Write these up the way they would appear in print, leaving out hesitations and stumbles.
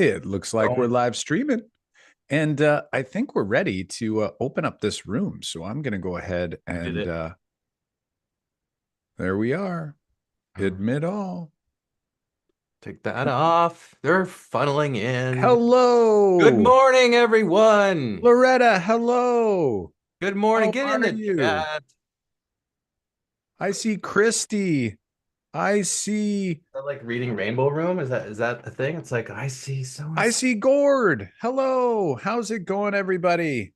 It looks like we're Going. live streaming. And I think we're ready to open up this room. So I'm going to go ahead Did and it? there we are. Uh, Admit all. Take that off. They're funneling in. Good Hello, morning, everyone. Loretta. Hello. Good morning. How Get in are the you? chat. I see Christy. I see. Is that like reading Rainbow Room? Is that a thing? It's like I see so and I so. see Gord. Hello. How's it going, everybody?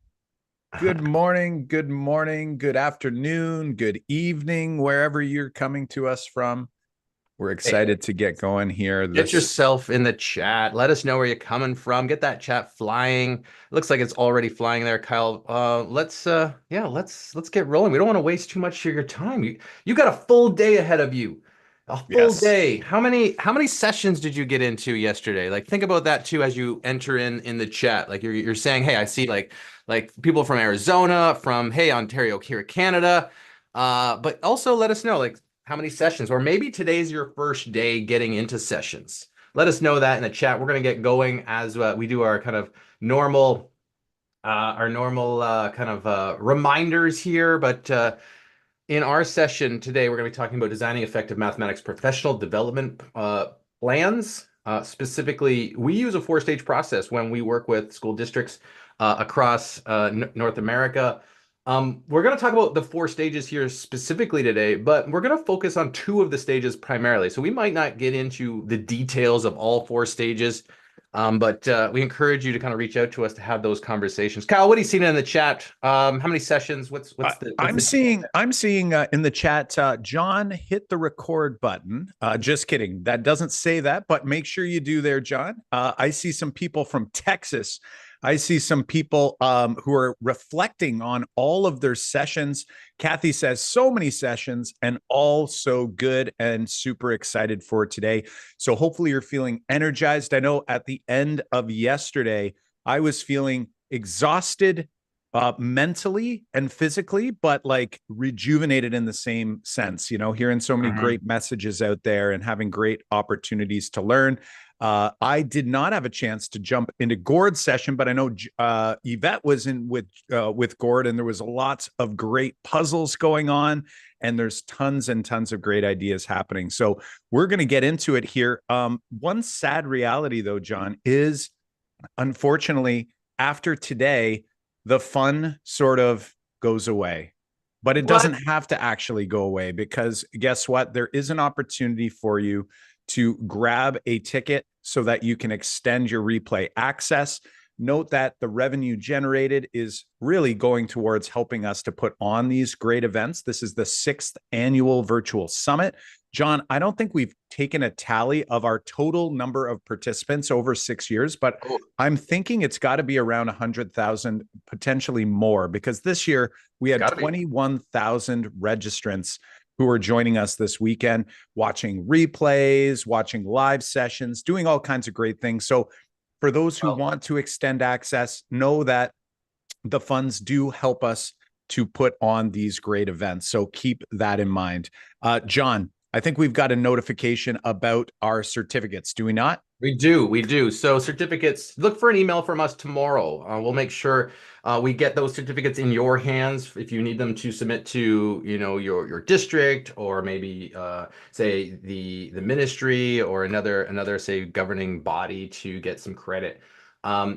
Good morning. Good morning. Good afternoon. Good evening, wherever you're coming to us from. We're Hey, excited to get going here. get This yourself in the chat. Let us know where you're coming from. Get that chat flying. It looks like it's already flying there, Kyle. Let's get rolling. We don't want to waste too much of your time. You got a full day ahead of you. A full Yes. day. How many sessions did you get into yesterday? Like think about that too as you enter in the chat. Like you're saying, hey, I see like people from Arizona, from hey, Ontario, here, Canada. But also let us know like how many sessions, or maybe today's your first day getting into sessions. Let us know that in the chat. We're going to get going as we do our kind of normal, kind of reminders here. But in our session today, we're going to be talking about designing effective mathematics professional development plans. Specifically, we use a four-stage process when we work with school districts across North America. We're going to talk about the four stages here specifically today, but we're going to focus on two of the stages primarily. So we might not get into the details of all four stages, but we encourage you to kind of reach out to us to have those conversations. Kyle, what are you seeing in the chat? How many sessions? What's I'm the seeing in the chat John hit the record button. Just kidding. That doesn't say that, but make sure you do there, John. I see some people from Texas. I see some people who are reflecting on all of their sessions. Kathy says so many sessions and all so good and super excited for today. So hopefully you're feeling energized. I know at the end of yesterday, I was feeling exhausted mentally and physically, but like rejuvenated in the same sense, hearing so many Mhm. great messages out there and having great opportunities to learn. I did not have a chance to jump into Gord's session, but I know Yvette was in with Gord, and there was lots of great puzzles going on, and there's tons and tons of great ideas happening. So we're going to get into it here. One sad reality, though, John, is unfortunately after today, the fun sort of goes away. But it What? doesn't have to actually go away because guess what? There is an opportunity for you to grab a ticket so that you can extend your replay access. Note that the revenue generated is really going towards helping us to put on these great events. This is the sixth annual virtual summit. John, I don't think we've taken a tally of our total number of participants over 6 years, but Oh, I'm thinking it's got to be around 100,000, potentially more, because this year we it's had got to be. 21,000 registrants who are joining us this weekend, watching replays, watching live sessions, doing all kinds of great things. So, for those who Well, want to extend access, know that the funds do help us to put on these great events. So keep that in mind. John, I think we've got a notification about our certificates, do we not? we do. So certificates, look for an email from us tomorrow. We'll make sure we get those certificates in your hands if you need them to submit to, your district, or maybe say the ministry, or another say governing body to get some credit.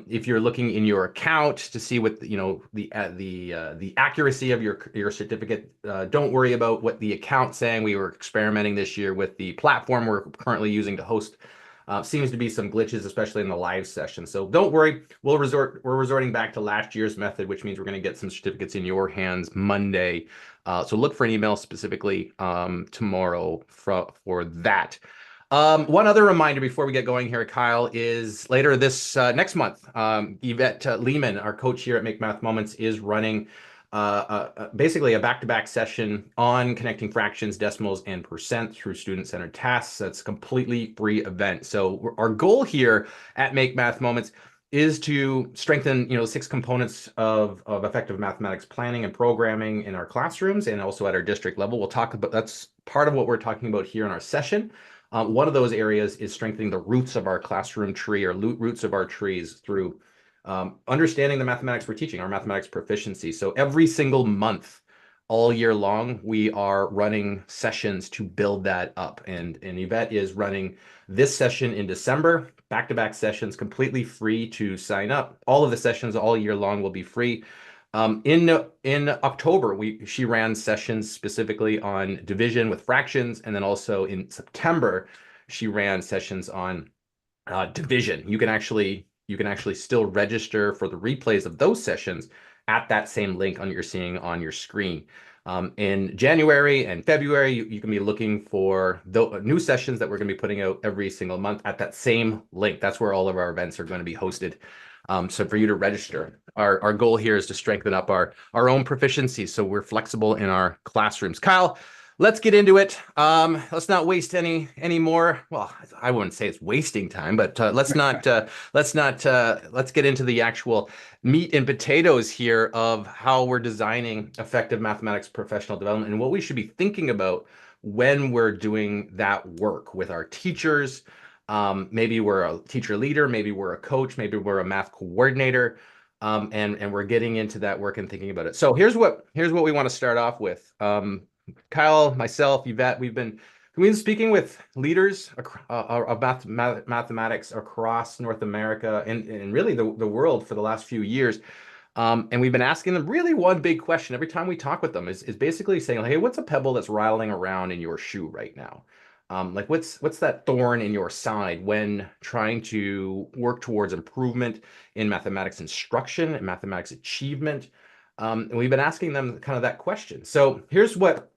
If you're looking in your account to see what the accuracy of your certificate, don't worry about what the account's saying. We were experimenting this year with the platform we're currently using to host. Seems to be some glitches, especially in the live session. So don't worry. We're resorting back to last year's method, which means we're going to get some certificates in your hands Monday. So look for an email specifically tomorrow for that. One other reminder before we get going here, Kyle, is later this next month, Yvette Lehman, our coach here at Make Math Moments, is running basically a back-to-back session on connecting fractions, decimals, and percent through student-centered tasks. That's a completely free event. So our goal here at Make Math Moments is to strengthen, six components of effective mathematics planning and programming in our classrooms and also at our district level. We'll talk about that's part of what we're talking about here in our session. One of those areas is strengthening the roots of our classroom tree or roots of our trees through understanding the mathematics we're teaching, our mathematics proficiency. So every single month, all year long, we are running sessions to build that up. And Yvette is running this session in December, back-to-back sessions, completely free to sign up. All of the sessions all year long will be free. In October, she ran sessions specifically on division with fractions, and then also in September, she ran sessions on division. You can actually still register for the replays of those sessions at that same link you're seeing on your screen. In January and February, you can be looking for the new sessions that we're going to be putting out every single month at that same link. That's where all of our events are going to be hosted. So for you to register, our goal here is to strengthen up our own proficiency so we're flexible in our classrooms. Kyle, let's get into it. Let's not waste any more. Well, I wouldn't say it's wasting time, but let's get into the actual meat and potatoes here of how we're designing effective mathematics professional development and what we should be thinking about when we're doing that work with our teachers. Maybe we're a teacher leader, maybe we're a coach, maybe we're a math coordinator, and we're getting into that work and thinking about it. So here's what we want to start off with. Kyle, myself, Yvette, we've been speaking with leaders of mathematics across North America and really the world for the last few years. And we've been asking them really one big question every time we talk with them is basically saying, hey, what's a pebble that's rattling around in your shoe right now? Like what's that thorn in your side when trying to work towards improvement in mathematics instruction and mathematics achievement? And we've been asking them kind of that question. So here's what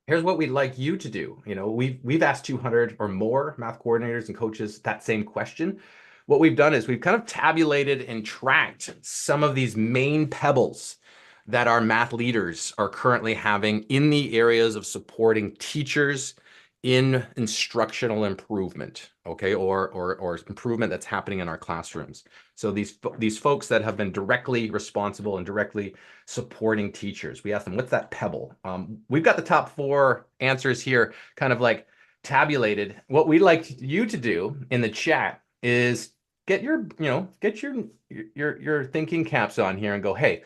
we'd like you to do. You know, we've asked 200 or more math coordinators and coaches that same question. What we've done is we've kind of tabulated and tracked some of these main pebbles that our math leaders are currently having in the areas of supporting teachers in instructional improvement, okay, or improvement that's happening in our classrooms. So these folks that have been directly responsible and directly supporting teachers, we ask them, what's that pebble? We've got the top 4 answers here, kind of like tabulated. What we'd like you to do in the chat is get your thinking caps on here and go, hey,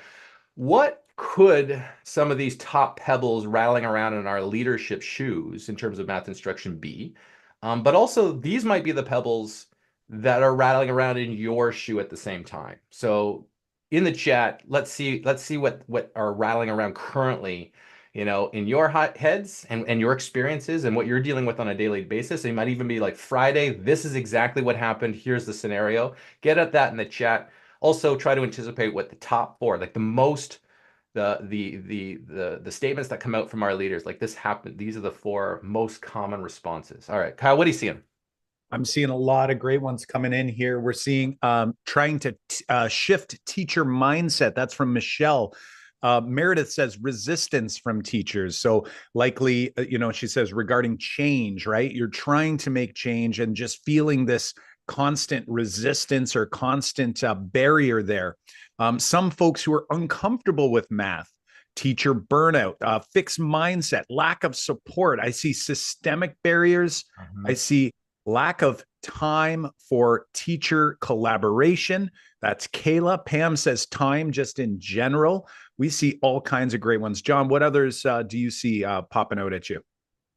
what could some of these top pebbles rattling around in our leadership shoes in terms of math instruction be? But also these might be the pebbles that are rattling around in your shoe at the same time. So in the chat, let's see what are rattling around currently, you know, in your heads and your experiences and what you're dealing with on a daily basis. It might even be like, Friday, this is exactly what happened. Here's the scenario. Get at that in the chat. Also try to anticipate what the top 4, like the most the statements that come out from our leaders, like this happened. These are the 4 most common responses. All right, Kyle, what are you seeing? I'm seeing a lot of great ones coming in here. We're seeing trying to shift teacher mindset. That's from Michelle. Meredith says resistance from teachers. So likely, she says regarding change, right? You're trying to make change and just feeling this constant resistance or constant barrier there. Some folks who are uncomfortable with math, teacher burnout, fixed mindset, lack of support. I see systemic barriers. I see lack of time for teacher collaboration. That's Kayla. Pam says time just in general. We see all kinds of great ones. John, what others do you see popping out at you?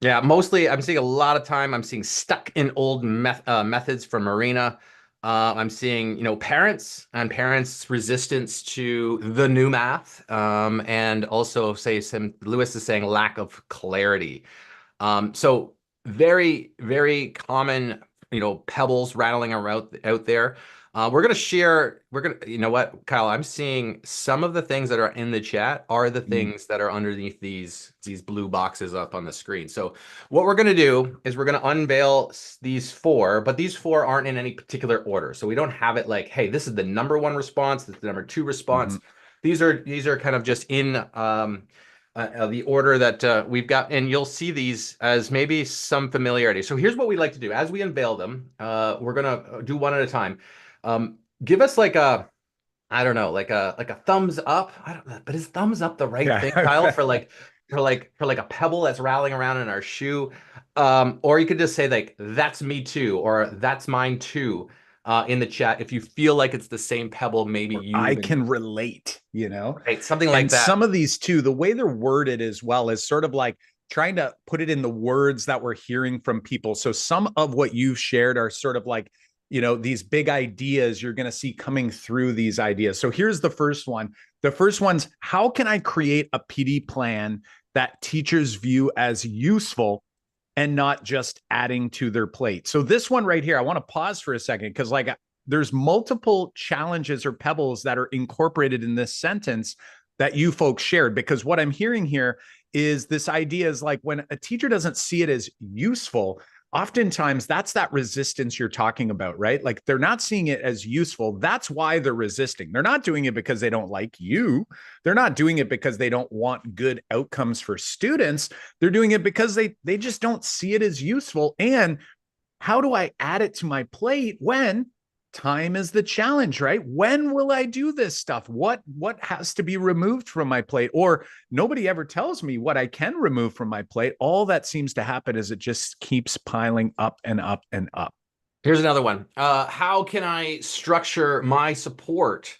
Yeah, mostly I'm seeing a lot of time. I'm seeing stuck in old methods from Marina. I'm seeing, parents resistance to the new math. And also Lewis is saying lack of clarity. So very, very common, pebbles rattling around out there. We're going to share, you know what, Kyle, I'm seeing some of the things that are in the chat are the things that are underneath these blue boxes up on the screen. So what we're going to do is we're going to unveil these 4, but these 4 aren't in any particular order. So we don't have it like, hey, this is the number 1 response, this is the number 2 response. These are kind of just in the order that we've got, and you'll see these as maybe some familiarity. So here's what we like to do. As we unveil them, we're going to do one at a time. Give us like a, I don't know, like a thumbs up. I don't know, but is thumbs up the right thing, Kyle, for like for like a pebble that's rattling around in our shoe. Or you could just say like, that's me too, or that's mine too, in the chat. If you feel like it's the same pebble, maybe I you've can relate, right, something like and that. some of these too, the way they're worded as well is sort of like trying to put it in the words that we're hearing from people. So some of what you've shared are sort of like, these big ideas you're going to see coming through these ideas. So here's the first one. The first one's, how can I create a PD plan that teachers view as useful and not just adding to their plate? So this one right here, I want to pause for a second because like there's multiple challenges or pebbles that are incorporated in this sentence that you folks shared, because what I'm hearing here is this idea is like when a teacher doesn't see it as useful, oftentimes that's that resistance you're talking about, right? Like they're not seeing it as useful. That's why they're resisting. They're not doing it because they don't like you. They're not doing it because they don't want good outcomes for students. They're doing it because they just don't see it as useful. And how do I add it to my plate when time is the challenge, right? When will I do this stuff? What has to be removed from my plate? Or nobody ever tells me what I can remove from my plate. All that seems to happen is it just keeps piling up and up and up. Here's another one. How can I structure my support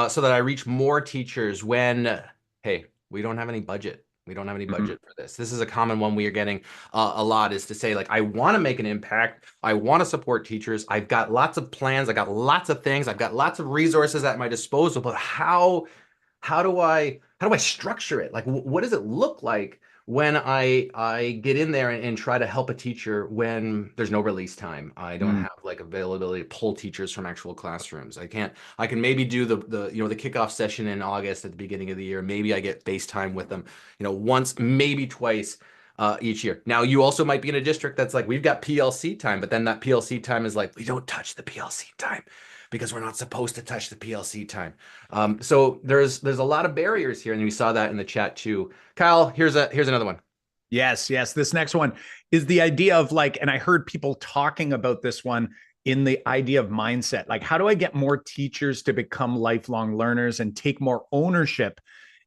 so that I reach more teachers when, hey, we don't have any budget. We don't have any Mhm. budget for this. This is a common one we are getting a lot, is to say like, I want to make an impact. I want to support teachers. I've got lots of plans. I got lots of things. I've got lots of resources at my disposal, but how do I structure it? Like, what does it look like when I get in there and try to help a teacher when there's no release time? I don't Mm. have like availability to pull teachers from actual classrooms. I can maybe do the kickoff session in August at the beginning of the year. Maybe I get FaceTime with them, once, maybe twice. Each year. Now, you also might be in a district that's like, we've got PLC time, but then that PLC time is like, we don't touch the PLC time because we're not supposed to touch the PLC time. So there's a lot of barriers here, and we saw that in the chat too. Kyle, here's another one. Yes, yes. This next one is the idea of like, and I heard people talking about this one in the idea of mindset. Like, how do I get more teachers to become lifelong learners and take more ownership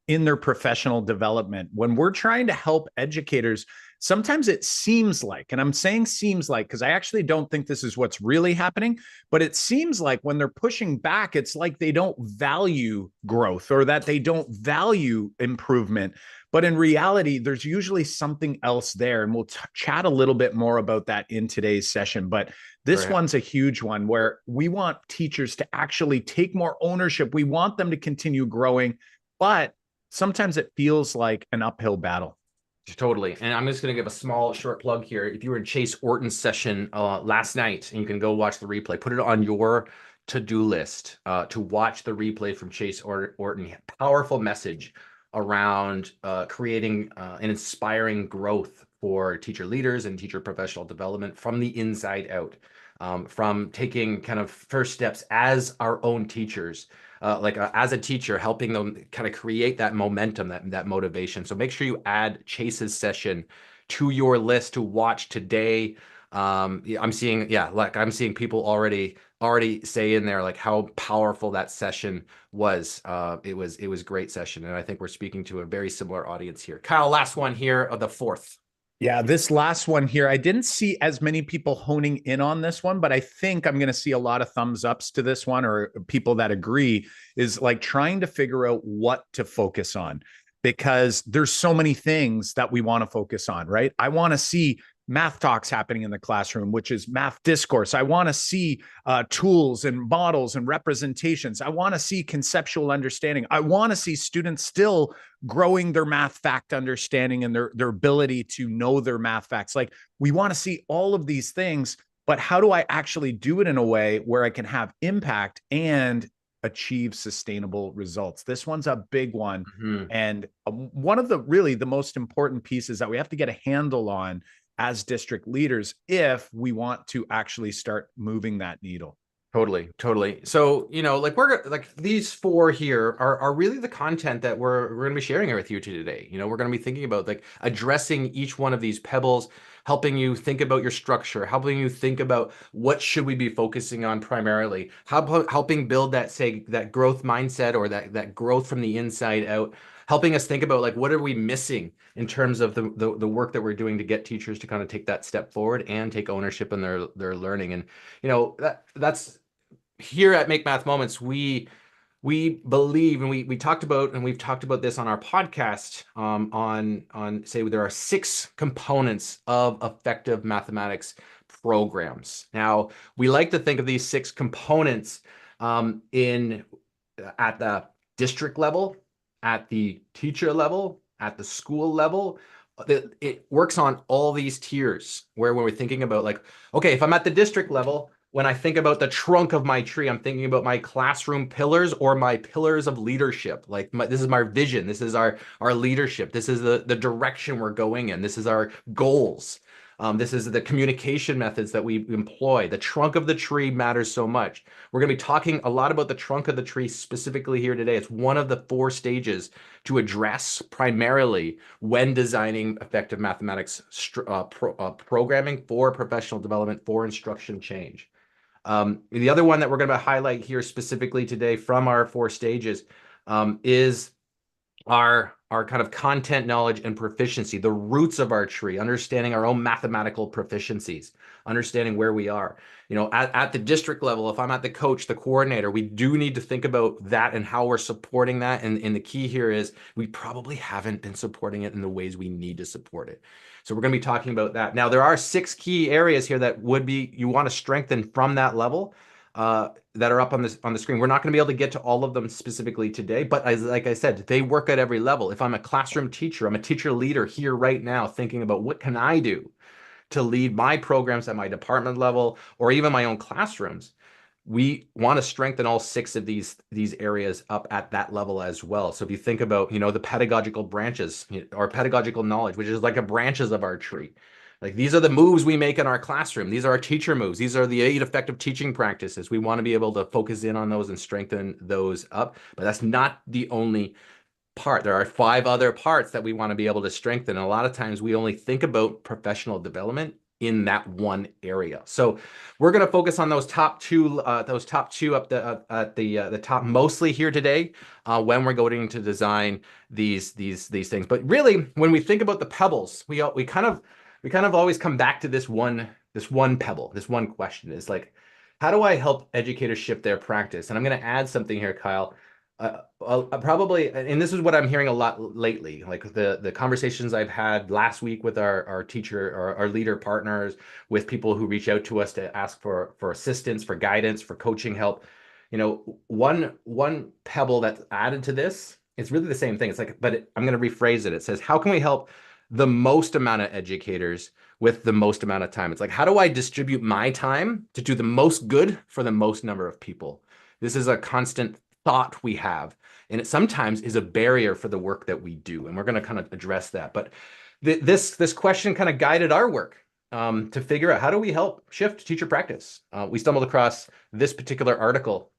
in their professional development? When we're trying to help educators, sometimes it seems like, and I'm saying seems like because I actually don't think this is what's really happening, but it seems like when they're pushing back, it's like they don't value growth or that they don't value improvement. But in reality, there's usually something else there. And we'll chat a little bit more about that in today's session. But this Right. one's a huge one where we want teachers to actually take more ownership. We want them to continue growing, but sometimes it feels like an uphill battle. Totally. And I'm just going to give a small short plug here. If you were in Chase Orton's session last night, and you can go watch the replay, put it on your to-do list to watch the replay from Chase Orton. Powerful message around creating and inspiring growth for teacher leaders and teacher professional development from the inside out, from taking kind of first steps as our own teachers, as a teacher, helping them kind of create that momentum, that motivation. So make sure you add Chase's session to your list to watch today. Yeah, I'm seeing people already say in there like how powerful that session was. It was great session, and I think we're speaking to a very similar audience here. Kyle, last one here of the fourth. Yeah, this last one here, I didn't see as many people honing in on this one, but I think I'm going to see a lot of thumbs ups to this one or people that agree, is like trying to figure out what to focus on because there's so many things that we want to focus on, right? I want to see math talks happening in the classroom, which is math discourse. I want to see tools and models and representations. I want to see conceptual understanding. I want to see students still growing their math fact understanding and their ability to know their math facts. Like we want to see all of these things, but how do I actually do it in a way where I can have impact and achieve sustainable results? This one's a big one. Mhm. And one of the really the most important pieces that we have to get a handle on as district leaders if we want to actually start moving that needle. Totally, totally. So, like we're like these four here are really the content that we're going to be sharing with you today. We're going to be thinking about like addressing each one of these pebbles, helping you think about your structure, helping you think about what should we be focusing on primarily, helping build that growth mindset or that growth from the inside out. helping us think about like what are we missing in terms of the work that we're doing to get teachers to kind of take that step forward and take ownership in their learning. And that's here at Make Math Moments, we believe, and we talked about, and we've talked about this on our podcast, on say there are 6 components of effective mathematics programs. Now, we like to think of these 6 components in at the district level, at the teacher level, at the school level. It works on all these tiers where when we're thinking about like, okay, if I'm at the district level, when I think about the trunk of my tree, I'm thinking about my classroom pillars or my pillars of leadership. Like this is my vision. This is our leadership. This is the direction we're going in. This is our goals. This is the communication methods that we employ. The trunk of the tree matters so much. We're going to be talking a lot about the trunk of the tree specifically here today. It's one of the 4 stages to address primarily when designing effective mathematics programming for professional development for instruction change. The other one that we're going to highlight here specifically today from our 4 stages is our kind of content knowledge and proficiency, the roots of our tree, understanding our own mathematical proficiencies, understanding where we are. At the district level, if I'm at the coach, the coordinator, we do need to think about that and how we're supporting that. And the key here is we probably haven't been supporting it in the ways we need to support it. So we're going to be talking about that. Now, there are 6 key areas here that you want to strengthen from that level that are up on the screen. We're not going to be able to get to all of them specifically today, but like I said, they work at every level. If I'm a classroom teacher, I'm a teacher leader here right now thinking about what can I do to lead my programs at my department level or even my own classrooms. We want to strengthen all 6 of these areas up at that level as well. So if you think about, the pedagogical branches or pedagogical knowledge, which is like the branches of our tree. Like these are the moves we make in our classroom. These are our teacher moves. These are the 8 effective teaching practices. We want to be able to focus in on those and strengthen those up. But that's not the only part. There are 5 other parts that we want to be able to strengthen. And a lot of times we only think about professional development in that one area. So we're going to focus on those top 2 up at the top mostly here today when we're going to design these things. But really, when we think about the pebbles, we kind of always come back to this one pebble, this one question is like, how do I help educators shift their practice? And I'm going to add something here, Kyle. Probably, and this is what I'm hearing a lot lately, like the conversations I've had last week with our teacher or our leader partners, with people who reach out to us to ask for assistance, for guidance, for coaching help. One pebble that's added to this, it's really the same thing. It's like, but I'm going to rephrase it. It says, how can we help the most amount of educators with the most amount of time? It's like, how do I distribute my time to do the most good for the most number of people? This is a constant thought we have, and it sometimes is a barrier for the work that we do. And we're going to kind of address that. But this question kind of guided our work to figure out how do we help shift teacher practice. We stumbled across this particular article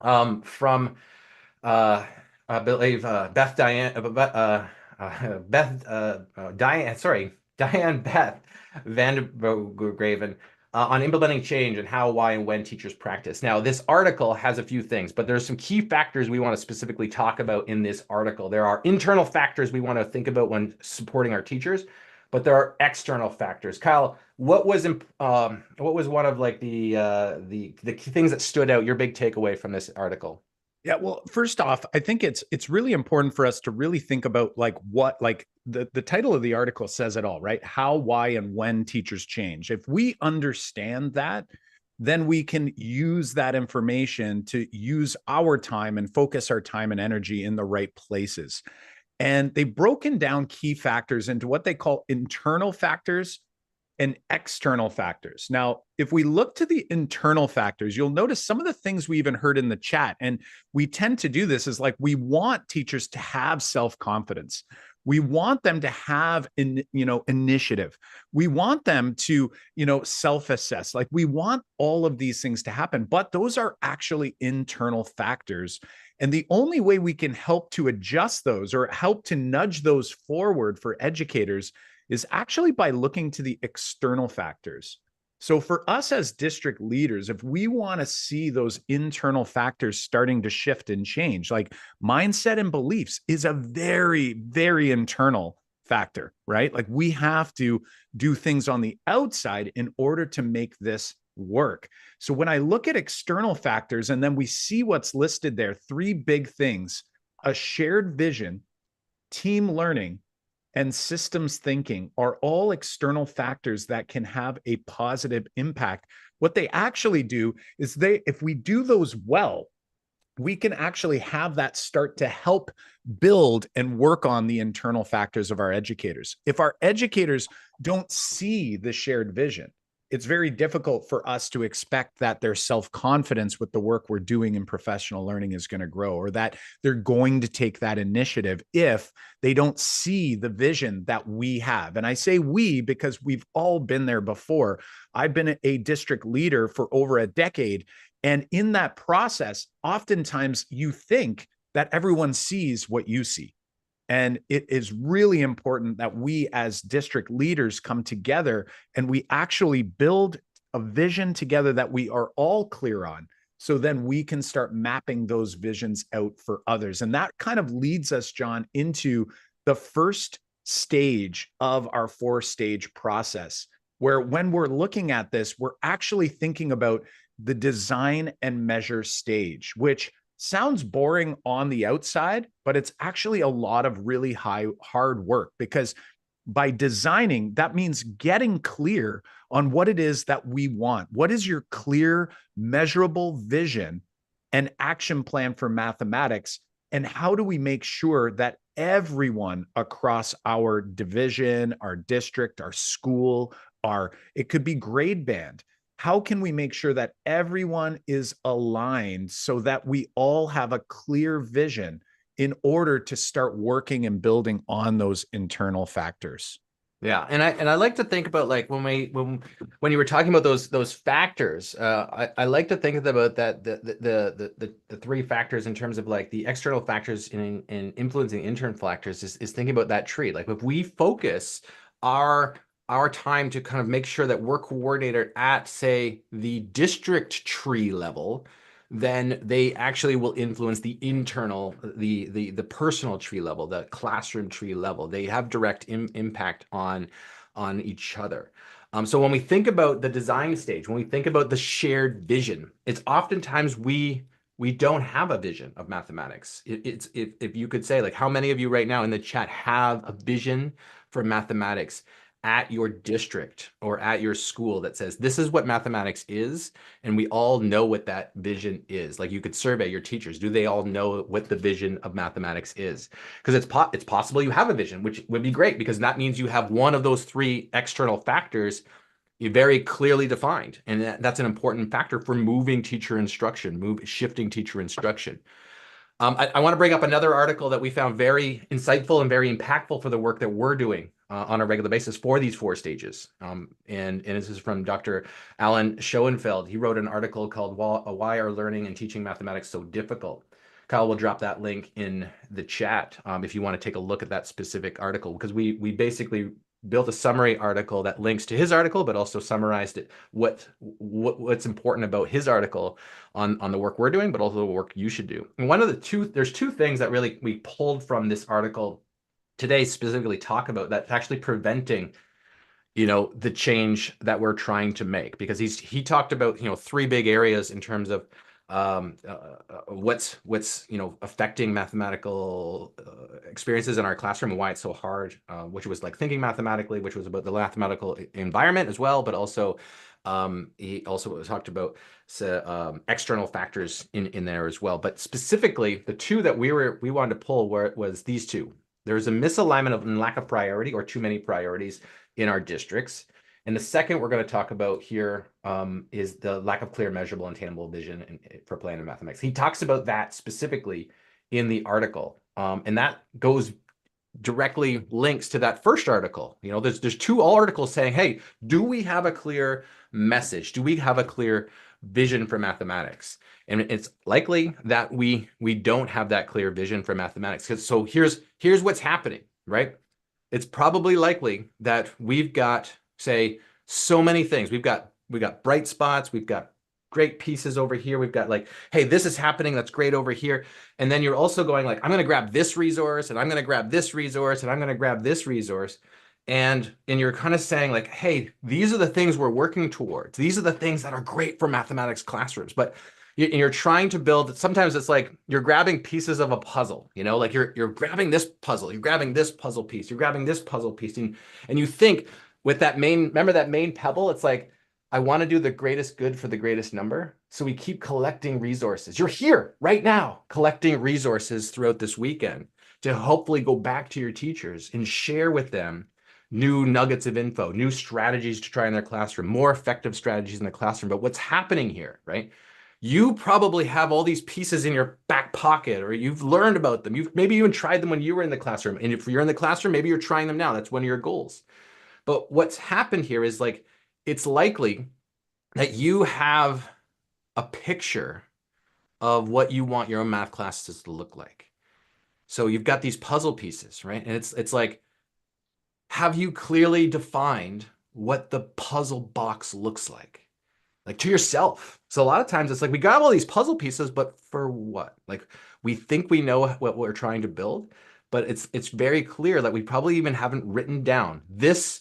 from I believe Diane Beth Van Graven on implementing change and how, why, and when teachers practice. Now, this article has a few things, but there's some key factors we want to specifically talk about in this article. There are internal factors we want to think about when supporting our teachers, but there are external factors. Kyle, what was one of like the things that stood out, your big takeaway from this article? Yeah, well, first off, I think it's really important for us to really think about like what like the title of the article says it all, right? How, why, and when teachers change. If we understand that, then we can use that information to use our time and focus our time and energy in the right places. And they've broken down key factors into what they call internal factors and external factors. Now, if we look to the internal factors, you'll notice some of the things we even heard in the chat. And we tend to do this is like, we want teachers to have self-confidence. We want them to have initiative. We want them to, self-assess. Like we want all of these things to happen, but those are actually internal factors. And the only way we can help to adjust those or help to nudge those forward for educators is actually by looking to the external factors. So for us as district leaders, if we want to see those internal factors starting to shift and change, like mindset and beliefs is a very, very internal factor, right? Like we have to do things on the outside in order to make this work. So when I look at external factors and then we see what's listed there, three big things: a shared vision, team learning, and systems thinking are all external factors that can have a positive impact. What they actually do is if we do those well, we can actually have that start to help build and work on the internal factors of our educators. If our educators don't see the shared vision, it's very difficult for us to expect that their self-confidence with the work we're doing in professional learning is going to grow, or that they're going to take that initiative if they don't see the vision that we have. And I say we because we've all been there before. I've been a district leader for over a decade. And in that process, oftentimes you think that everyone sees what you see. And it is really important that we as district leaders come together and we actually build a vision together that we are all clear on. So then we can start mapping those visions out for others. And that kind of leads us, John, into the first stage of our 4-stage process, where when we're looking at this, we're actually thinking about the design and measure stage, which sounds boring on the outside, but it's actually a lot of really hard work, because by designing, that means getting clear on what it is that we want. What is your clear, measurable vision and action plan for mathematics? And how do we make sure that everyone across our division, our district, our school, it could be grade band, how can we make sure that everyone is aligned so that we all have a clear vision in order to start working and building on those internal factors? Yeah, and I like to think about, like, when you were talking about those factors, I like to think about that the three factors in terms of like the external factors in influencing internal factors is thinking about that tree. Like if we focus our time to kind of make sure that we're coordinated at, say, the district tree level, then they actually will influence the internal, the personal tree level, the classroom tree level. They have direct impact on each other. So when we think about the design stage, when we think about the shared vision, it's oftentimes we don't have a vision of mathematics. It's if you could say, like, how many of you right now in the chat have a vision for mathematics at your district or at your school that says this is what mathematics is, and we all know what that vision is? Like, you could survey your teachers. Do they all know what the vision of mathematics is? Because it's possible you have a vision, which would be great, because that means you have one of those three external factors very clearly defined, and that's an important factor for moving teacher instruction, shifting teacher instruction. I want to bring up another article that we found very insightful and very impactful for the work that we're doing on a regular basis for these 4 stages. And this is from Dr. Alan Schoenfeld. He wrote an article called Why Are Learning and Teaching Mathematics So Difficult? Kyle will drop that link in the chat if you want to take a look at that specific article, because we basically built a summary article that links to his article, but also summarized it, what's important about his article on the work we're doing, but also the work you should do. And there's 2 things that really we pulled from this article today, specifically talk about that's actually preventing, the change that we're trying to make, because he talked about, 3 big areas in terms of what's affecting mathematical experiences in our classroom and why it's so hard, which was like thinking mathematically, which was about the mathematical environment as well, but also he also talked about external factors in there as well. But specifically, the 2 that we wanted to pull was these 2. There's a misalignment and lack of priority, or too many priorities in our districts. And the second we're going to talk about here is the lack of clear, measurable, and tangible vision for plan and mathematics. He talks about that specifically in the article, and that goes directly links to that first article. There's 2 articles saying, hey, do we have a clear message? Do we have a clear vision for mathematics? And it's likely that we don't have that clear vision for mathematics. So here's what's happening, right? It's probably likely that we've got, say, so many things. We've got we got bright spots, we've got great pieces over here. We've got like, hey, this is happening. That's great over here. And then you're also going like, I'm going to grab this resource and I'm going to grab this resource and I'm going to grab this resource. And you're kind of saying like, hey, these are the things we're working towards. These are the things that are great for mathematics classrooms. But you're trying to build, sometimes it's like you're grabbing pieces of a puzzle, you know, like you're grabbing this puzzle, you're grabbing this puzzle piece, you're grabbing this puzzle piece. And you think with that main, remember that main pebble? It's like, I want to do the greatest good for the greatest number. So we keep collecting resources. You're here right now, collecting resources throughout this weekend to hopefully go back to your teachers and share with them new nuggets of info, new strategies to try in their classroom, more effective strategies in the classroom. But what's happening here, right? You probably have all these pieces in your back pocket, or you've learned about them. You've maybe even tried them when you were in the classroom. And if you're in the classroom, maybe you're trying them now. That's one of your goals. But what's happened here is like, it's likely that you have a picture of what you want your own math classes to look like. So you've got these puzzle pieces, right? And it's like, have you clearly defined what the puzzle box looks like to yourself? So a lot of times it's like, we got all these puzzle pieces, but for what? Like, we think we know what we're trying to build, but it's very clear that we probably even haven't written down, this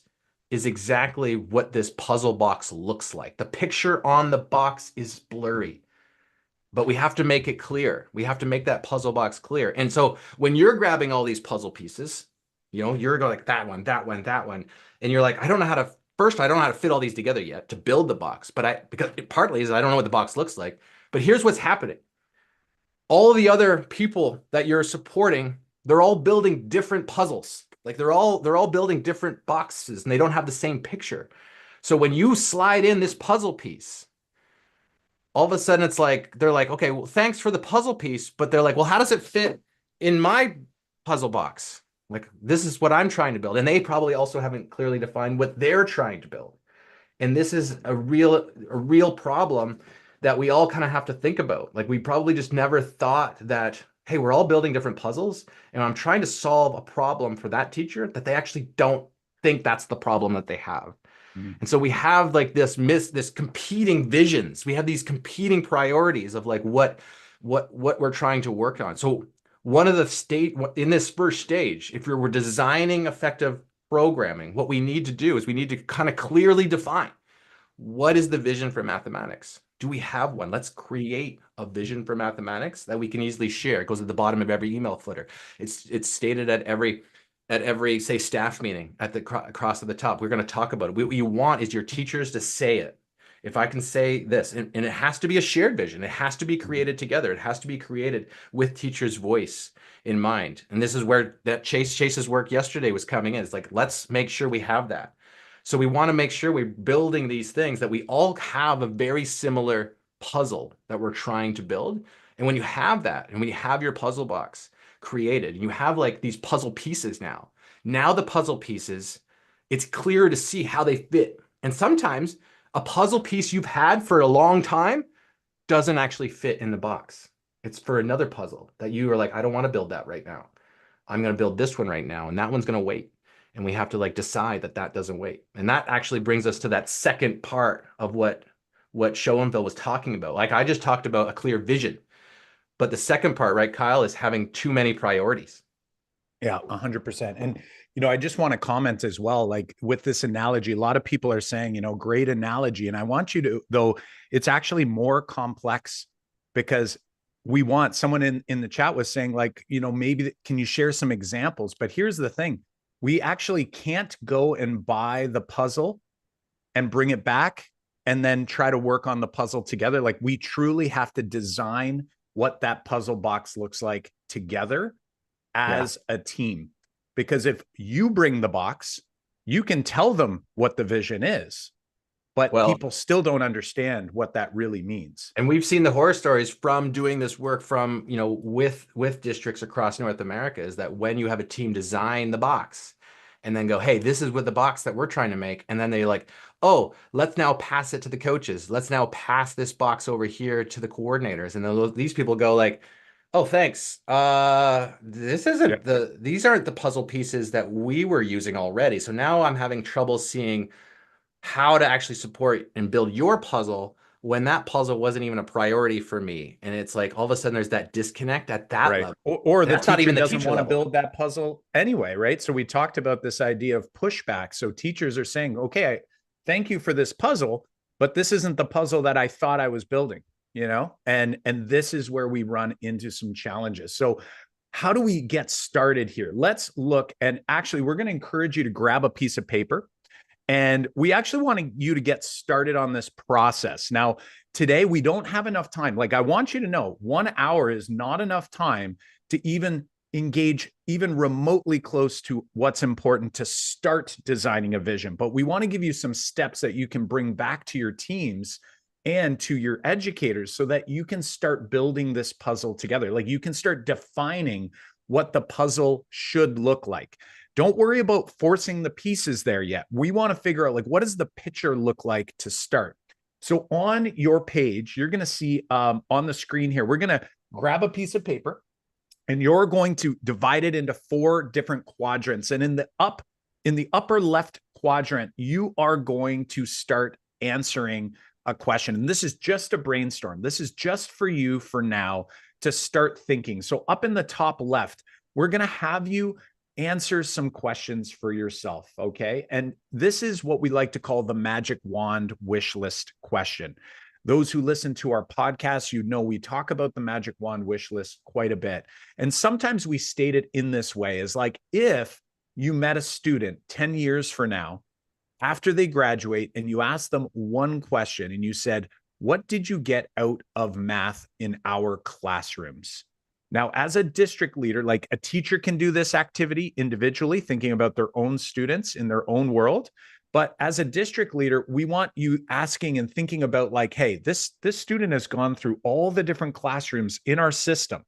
is exactly what this puzzle box looks like. The picture on the box is blurry, but we have to make it clear. We have to make that puzzle box clear. And so when you're grabbing all these puzzle pieces, you know, you're going like that one, that one, that one. And you're like, I don't know how to, first, I don't know how to fit all these together yet to build the box, because partly is I don't know what the box looks like, but here's what's happening. All the other people that you're supporting, they're all building different puzzles. Like they're all building different boxes and they don't have the same picture. So when you slide in this puzzle piece, all of a sudden it's like, they're like, okay, well, thanks for the puzzle piece. But they're like, well, how does it fit in my puzzle box? Like, this is what I'm trying to build. And they probably also haven't clearly defined what they're trying to build. And this is a real problem that we all kind of have to think about. Like, we probably just never thought that, hey, we're all building different puzzles and I'm trying to solve a problem for that teacher that they actually don't think that's the problem that they have. And so we have like this competing visions. We have these competing priorities of like what we're trying to work on. So one of the state in this first stage, if we're designing effective programming, what we need to do is we need to kind of clearly define, what is the vision for mathematics? Do we have one? Let's create a vision for mathematics that we can easily share. It goes at the bottom of every email footer. It's stated at every say staff meeting at the across at the top. We're going to talk about it. What you want is your teachers to say it. If I can say this, and it has to be a shared vision, it has to be created together. It has to be created with teachers' voice in mind. And this is where that Chase's work yesterday was coming in. It's like, let's make sure we have that. So we want to make sure we're building these things that we all have a very similar puzzle that we're trying to build. And when you have that, and when you have your puzzle box created, and you have like these puzzle pieces now the puzzle pieces, it's clear to see how they fit. And sometimes a puzzle piece you've had for a long time doesn't actually fit in the box. It's for another puzzle that you are like, I don't want to build that right now. I'm going to build this one right now, and that one's going to wait. And we have to like decide that doesn't wait. And that actually brings us to that second part of what Schoenfeld was talking about. Like, I just talked about a clear vision, but the second part, right, Kyle, is having too many priorities. Yeah, 100%. And, I just want to comment as well, like with this analogy, a lot of people are saying, great analogy. And I want you to, though, it's actually more complex, because we want someone in the chat was saying like, maybe can you share some examples? But here's the thing. We actually can't go and buy the puzzle and bring it back and then try to work on the puzzle together. Like, we truly have to design what that puzzle box looks like together as a team. Because if you bring the box, you can tell them what the vision is, but people still don't understand what that really means. And we've seen the horror stories from doing this work from, with districts across North America, is that when you have a team design the box and then go, hey, this is what the box that we're trying to make. And then they like, oh, let's now pass it to the coaches. Let's now pass this box over here to the coordinators. And then these people go like, oh, thanks. This isn't these aren't the puzzle pieces that we were using already. So now I'm having trouble seeing how to actually support and build your puzzle when that puzzle wasn't even a priority for me. And it's like all of a sudden there's that disconnect at that Right. level. Or And the that's not teacher even the doesn't teacher want to level. build that puzzle anyway, right? So we talked about this idea of pushback. So teachers are saying, okay, thank you for this puzzle, but this isn't the puzzle that I thought I was building, you know? And this is where we run into some challenges. So how do we get started here? Let's look, and actually we're going to encourage you to grab a piece of paper, and we actually want you to get started on this process. Now, today we don't have enough time. Like, I want you to know 1 hour is not enough time to even engage even remotely close to what's important to start designing a vision. But we want to give you some steps that you can bring back to your teams and to your educators so that you can start building this puzzle together. Like, you can start defining what the puzzle should look like. Don't worry about forcing the pieces there yet. We want to figure out, like, what does the picture look like to start? So on your page, you're going to see on the screen here, we're going to grab a piece of paper and you're going to divide it into 4 different quadrants. And in the upper left quadrant, you are going to start answering a question. And this is just a brainstorm. This is just for you for now to start thinking. So up in the top left, we're going to have you answer some questions for yourself, okay? And this is what we like to call the magic wand wish list question. Those who listen to our podcast, you know we talk about the magic wand wish list quite a bit. And sometimes we state it in this way, is like, if you met a student 10 years from now, after they graduate, and you ask them one question and you said, what did you get out of math in our classrooms? Now, as a district leader, like, a teacher can do this activity individually, thinking about their own students in their own world. But as a district leader, we want you asking and thinking about, like, hey, this student has gone through all the different classrooms in our system.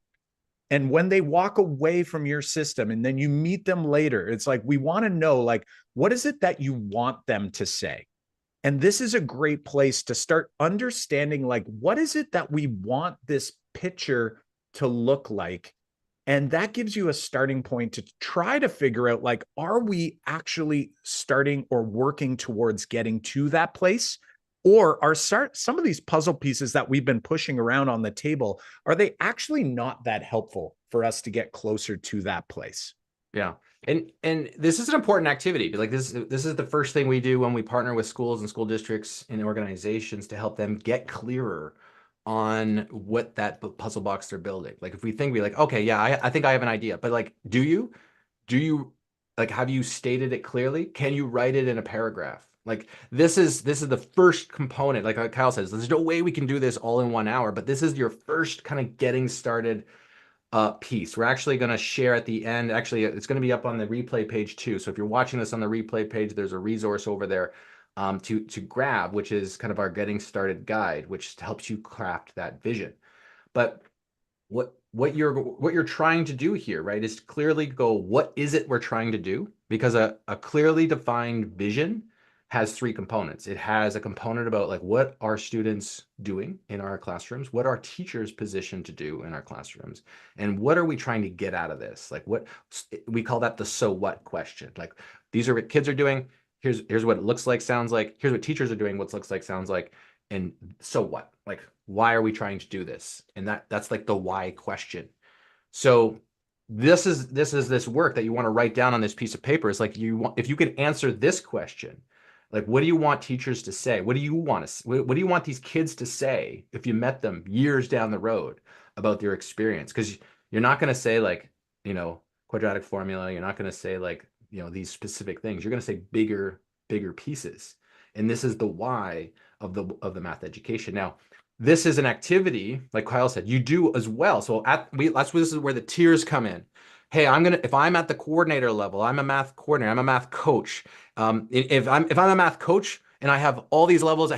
And when they walk away from your system and then you meet them later, it's like, we want to know, like, what is it that you want them to say? And this is a great place to start understanding, like, what is it that we want this picture to look like? And that gives you a starting point to try to figure out, like, are we actually starting or working towards getting to that place? Or are some of these puzzle pieces that we've been pushing around on the table, are they actually not that helpful for us to get closer to that place? Yeah. And this is an important activity. Like, this is the first thing we do when we partner with schools and school districts and organizations to help them get clearer on what that puzzle box they're building. Like, if we think, we like, okay, yeah, I think I have an idea, but like, do you like, have you stated it clearly? Can you write it in a paragraph? Like, this is the first component. Like Kyle says, there's no way we can do this all in 1 hour, but this is your first kind of getting started piece. We're actually going to share at the end. Actually, it's going to be up on the replay page too. So if you're watching this on the replay page, there's a resource over there to grab, which is kind of our getting started guide, which helps you craft that vision. But what you're trying to do here, right, is clearly go, what is it we're trying to do? Because a clearly defined vision has 3 components. It has a component about, like, what are students doing in our classrooms? What are teachers positioned to do in our classrooms? And what are we trying to get out of this? Like, what we call that the so what question. Like, these are what kids are doing. Here's what it looks like, sounds like. Here's what teachers are doing, what looks like, sounds like. And so what? Like, why are we trying to do this? And that's like the why question. So this is this work that you want to write down on this piece of paper. It's like, if you can answer this question, like, what do you want teachers to say? What do you want these kids to say if you met them years down the road about their experience? Because you're not going to say, like, quadratic formula. You're not going to say, like, these specific things. You're going to say bigger pieces. And this is the why of the math education. Now, this is an activity, like Kyle said, you do as well. So this is where the tiers come in. Hey, if I'm at the coordinator level, I'm a math coordinator, I'm a math coach. If I'm a math coach and I have all these levels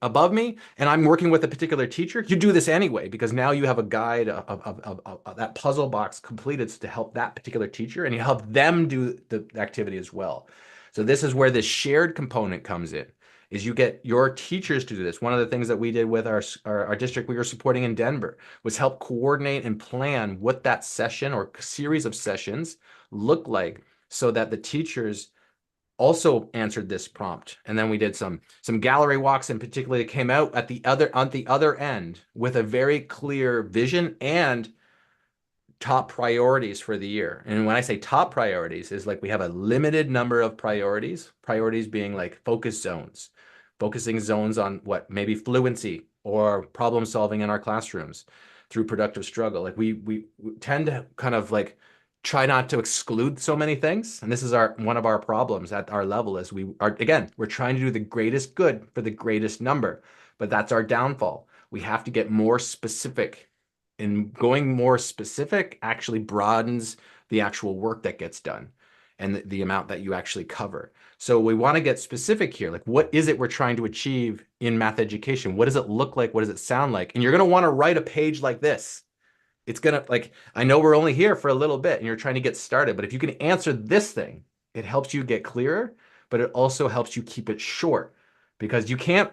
above me, and I'm working with a particular teacher, you do this anyway, because now you have a guide of that puzzle box completed to help that particular teacher, and you help them do the activity as well. So this is where this shared component comes in, is you get your teachers to do this. One of the things that we did with our district we were supporting in Denver was help coordinate and plan what that session or series of sessions look like, so that the teachers also answered this prompt. And then we did some gallery walks in particular that came out at the other end with a very clear vision and top priorities for the year. And when I say top priorities, is like we have a limited number of priorities being like focusing zones on what maybe fluency or problem solving in our classrooms through productive struggle. Like we tend to kind of like try not to exclude so many things. And this is one of our problems at our level is we're trying to do the greatest good for the greatest number, but that's our downfall. We have to get more specific, and going more specific actually broadens the actual work that gets done and the amount that you actually cover. So we want to get specific here. Like, what is it we're trying to achieve in math education? What does it look like? What does it sound like? And you're going to want to write a page like this. It's going to, like, I know we're only here for a little bit and you're trying to get started, but if you can answer this thing, it helps you get clearer, but it also helps you keep it short, because you can't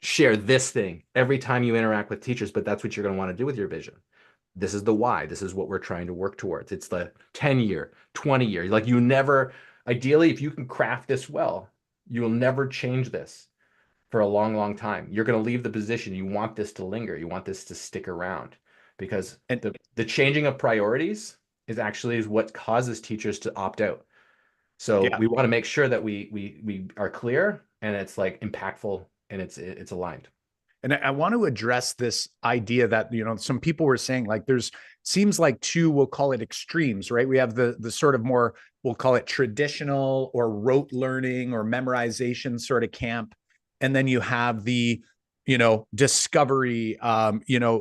share this thing every time you interact with teachers, but that's what you're going to want to do with your vision. This is the why. This is what we're trying to work towards. It's the 10-year, 20-year. Like, you never, ideally, if you can craft this well, you will never change this for a long, long time. You're going to leave the position. You want this to linger. You want this to stick around, because the changing of priorities is what causes teachers to opt out. So Yeah. we want to make sure that we are clear and it's like impactful and it's aligned. And I want to address this idea that, some people were saying, like, there's seems like two, we'll call it extremes, right? We have the sort of more, we'll call it traditional or rote learning or memorization sort of camp. And then you have the, discovery,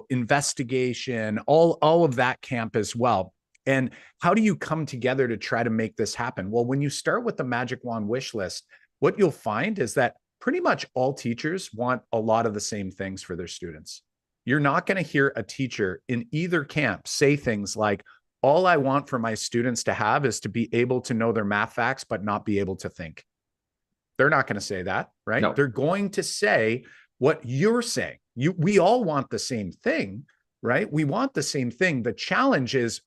investigation, all of that camp as well. And how do you come together to try to make this happen? Well, when you start with the magic wand wish list, what you'll find is that pretty much all teachers want a lot of the same things for their students. You're not going to hear a teacher in either camp say things like, all I want for my students to have is to be able to know their math facts, but not be able to think. They're not going to say that, right? No. They're going to say what you're saying. We all want the same thing, right? We want the same thing. The challenge is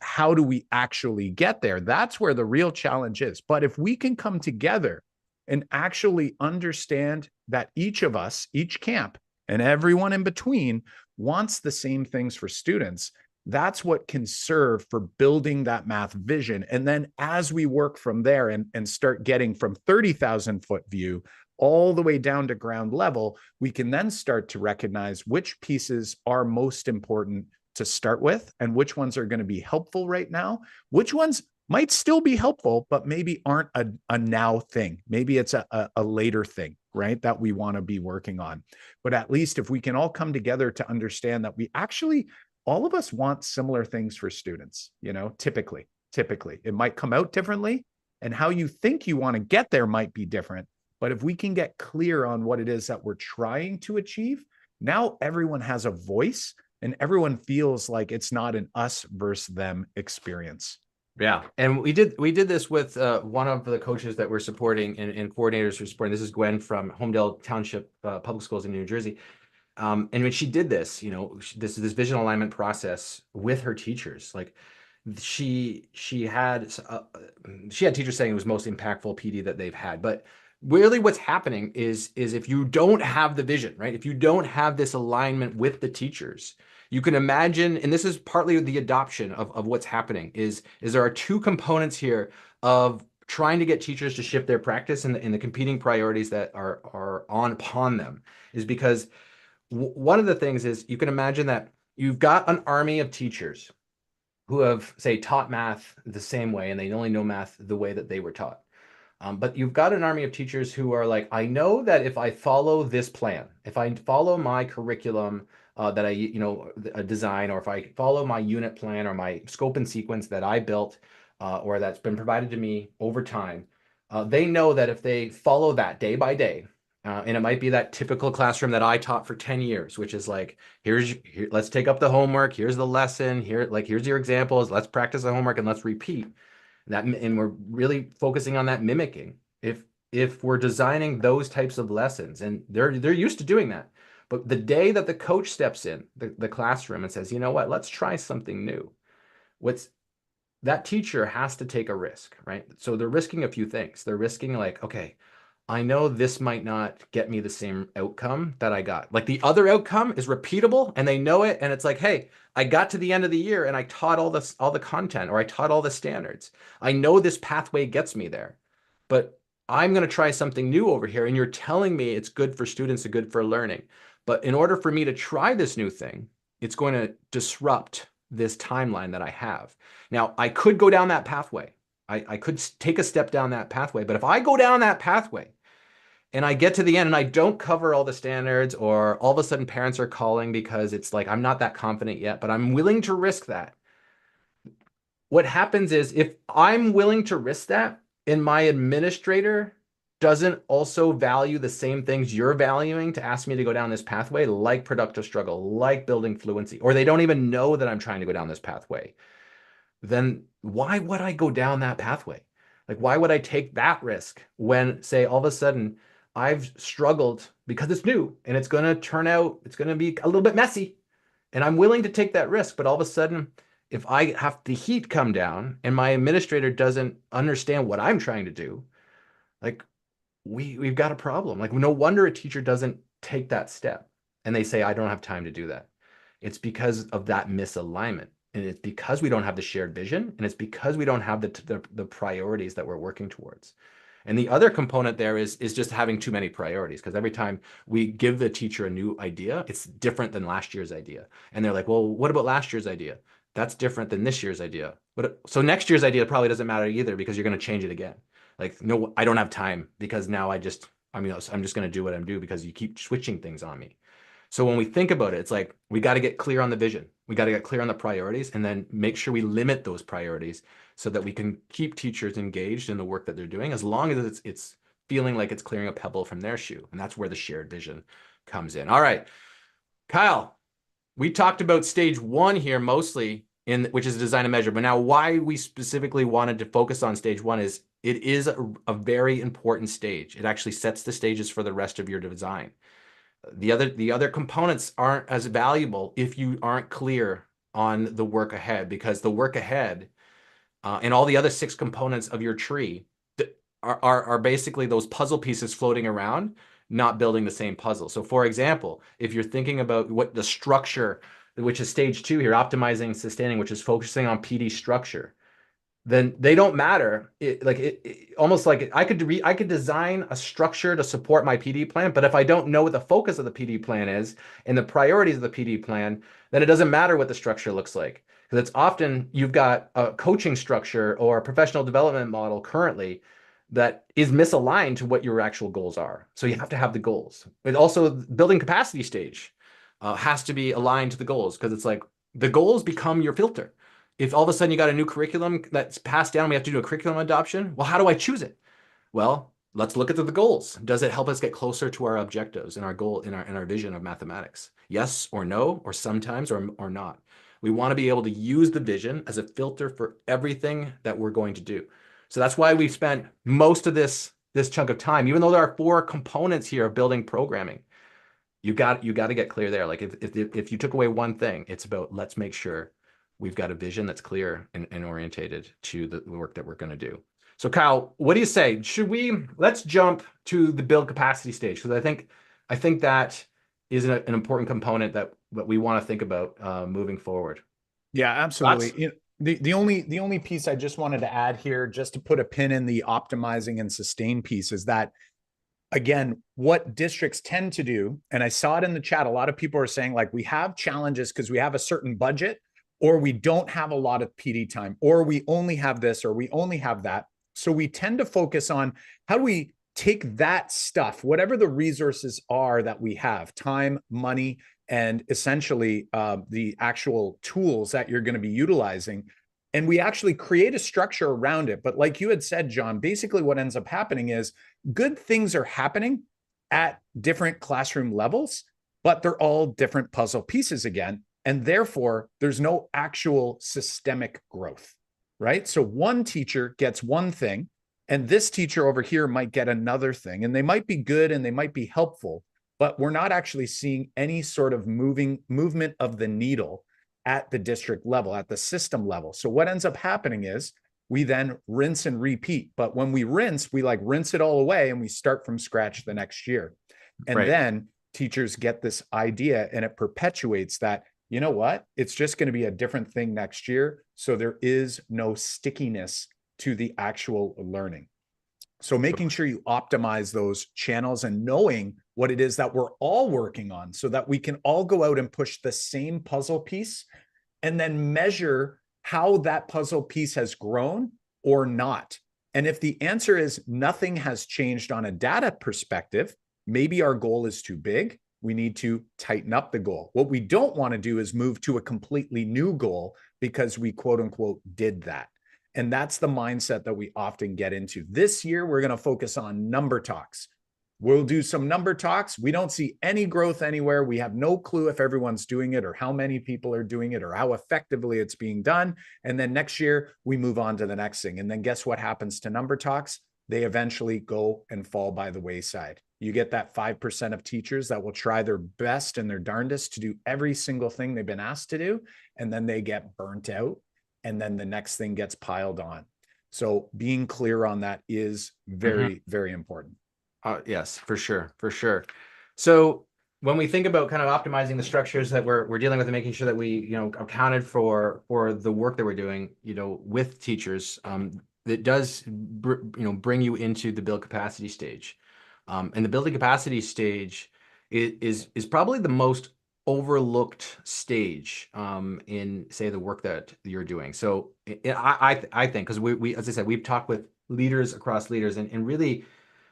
how do we actually get there? That's where the real challenge is. But if we can come together and actually understand that each of us, each camp, and everyone in between wants the same things for students, that's what can serve for building that math vision. And then as we work from there and start getting from 30,000 foot view all the way down to ground level, we can then start to recognize which pieces are most important to start with and which ones are going to be helpful right now, which ones might still be helpful, but maybe aren't a now thing. Maybe it's a later thing, right? That we want to be working on. But at least if we can all come together to understand that we actually, all of us want similar things for students, typically it might come out differently, and how you think you want to get there might be different. But if we can get clear on what it is that we're trying to achieve, now everyone has a voice and everyone feels like it's not an us versus them experience. Yeah, and we did this with one of the coaches that we're supporting and coordinators who are supporting. This is Gwen from Homedale Township Public Schools in New Jersey. And when she did this, this vision alignment process with her teachers, like she had teachers saying it was most impactful PD that they've had. But really what's happening is if you don't have the vision, right? If you don't have this alignment with the teachers, you can imagine, and this is partly the adoption of what's happening, is there are two components here of trying to get teachers to shift their practice and the competing priorities that are upon them, is because one of the things is you can imagine that you've got an army of teachers who have, say, taught math the same way, and they only know math the way that they were taught. But you've got an army of teachers who are like, I know that if I follow this plan, if I follow my curriculum that I, design, or if I follow my unit plan or my scope and sequence that I built or that's been provided to me over time, they know that if they follow that day by day, and it might be that typical classroom that I taught for 10 years, which is like, let's take up the homework. Here's the lesson. Here's your examples. Let's practice the homework and let's repeat that. And we're really focusing on that mimicking. If we're designing those types of lessons, and they're used to doing that, but the day that the coach steps in the classroom and says, you know what, let's try something new. that teacher has to take a risk, right? So they're risking a few things. They're risking like, okay, I know this might not get me the same outcome that I got. Like the other outcome is repeatable and they know it. And it's like, hey, I got to the end of the year and I taught all the content, or I taught all the standards. I know this pathway gets me there, but I'm going to try something new over here. And you're telling me it's good for students and good for learning. But in order for me to try this new thing, it's going to disrupt this timeline that I have. Now, I could go down that pathway. I could take a step down that pathway. But if I go down that pathway and I get to the end and I don't cover all the standards, or all of a sudden parents are calling because it's like, I'm not that confident yet, but I'm willing to risk that. What happens is, if I'm willing to risk that and my administrator doesn't also value the same things you're valuing to ask me to go down this pathway, like productive struggle, like building fluency, or they don't even know that I'm trying to go down this pathway, then why would I go down that pathway? Like, why would I take that risk when, say, all of a sudden I've struggled because it's new and it's going to turn out, it's going to be a little bit messy, and I'm willing to take that risk. But all of a sudden, if I have the heat come down and my administrator doesn't understand what I'm trying to do, like we've got a problem. Like, no wonder a teacher doesn't take that step and they say, I don't have time to do that. It's because of that misalignment. And it's because we don't have the shared vision, and it's because we don't have the priorities that we're working towards. And the other component there is just having too many priorities, because every time we give the teacher a new idea, it's different than last year's idea. And they're like, well, what about last year's idea? That's different than this year's idea. So next year's idea probably doesn't matter either, because you're going to change it again. Like, no, I don't have time, because now I'm just going to do what I'm doing because you keep switching things on me. So when we think about it, it's like, we got to get clear on the vision. We got to get clear on the priorities, and then make sure we limit those priorities so that we can keep teachers engaged in the work that they're doing, as long as it's feeling like it's clearing a pebble from their shoe. And that's where the shared vision comes in. All right, Kyle, we talked about stage one here mostly, which is design and measure. But now, why we specifically wanted to focus on stage one is it is a very important stage. It actually sets the stages for the rest of your design. The other components aren't as valuable if you aren't clear on the work ahead, because the work ahead and all the other 6 components of your tree are basically those puzzle pieces floating around, not building the same puzzle. So for example, if you're thinking about what the structure, which is stage 2 here, optimizing and sustaining, which is focusing on PD structure, then they don't matter. Almost like I could design a structure to support my PD plan, but if I don't know what the focus of the PD plan is and the priorities of the PD plan, then it doesn't matter what the structure looks like. Because it's often you've got a coaching structure or a professional development model currently that is misaligned to what your actual goals are. So you have to have the goals. But also, building capacity stage has to be aligned to the goals, because it's like the goals become your filter. If all of a sudden you got a new curriculum that's passed down, we have to do a curriculum adoption. Well, how do I choose it? Well, let's look at the goals. Does it help us get closer to our objectives and our goal in our vision of mathematics? Yes or no, or sometimes or not. We want to be able to use the vision as a filter for everything that we're going to do. So that's why we've spent most of this chunk of time, even though there are 4 components here of building programming. You got to get clear there. Like, if you took away one thing, it's about, let's make sure we've got a vision that's clear and orientated to the work that we're going to do. So Kyle, what do you say? Let's jump to the build capacity stage, because I think that is an important component that we want to think about moving forward. Yeah, absolutely. The only piece I just wanted to add here, just to put a pin in the optimizing and sustain piece, is that, again, what districts tend to do, and I saw it in the chat, a lot of people are saying, like, we have challenges because we have a certain budget, or we don't have a lot of PD time, or we only have this, or we only have that. So we tend to focus on how do we take that stuff, whatever the resources are that we have, time, money, and essentially the actual tools that you're going to be utilizing, and we actually create a structure around it. But like you had said, John, basically what ends up happening is good things are happening at different classroom levels, but they're all different puzzle pieces again. And therefore, there's no actual systemic growth, right? So one teacher gets one thing, and this teacher over here might get another thing, and they might be good and they might be helpful, but we're not actually seeing any sort of movement of the needle at the district level, at the system level. So what ends up happening is we then rinse and repeat. But when we like rinse it all away and we start from scratch the next year. And Right. then teachers get this idea and it perpetuates that, you know what, it's just going to be a different thing next year. So there is no stickiness to the actual learning. So making sure you optimize those channels and knowing what it is that we're all working on so that we can all go out and push the same puzzle piece and then measure how that puzzle piece has grown or not. And if the answer is nothing has changed on a data perspective, maybe our goal is too big. We need to tighten up the goal. What we don't want to do is move to a completely new goal because we quote unquote did that. And that's the mindset that we often get into. This year, we're going to focus on number talks. We'll do some number talks. We don't see any growth anywhere. We have no clue if everyone's doing it or how many people are doing it or how effectively it's being done. And then next year, we move on to the next thing. And then guess what happens to number talks? They eventually go and fall by the wayside. You get that 5% of teachers that will try their best and their darndest to do every single thing they've been asked to do. And then they get burnt out. And then the next thing gets piled on. So being clear on that is very, very important. Yes, for sure, for sure. So when we think about kind of optimizing the structures that we're dealing with and making sure that we, accounted for the work that we're doing, with teachers, that does, bring you into the build capacity stage. And the building capacity stage is probably the most overlooked stage in, say, the work that you're doing. So I think, because we, as I said, we've talked with leaders across leaders, and really,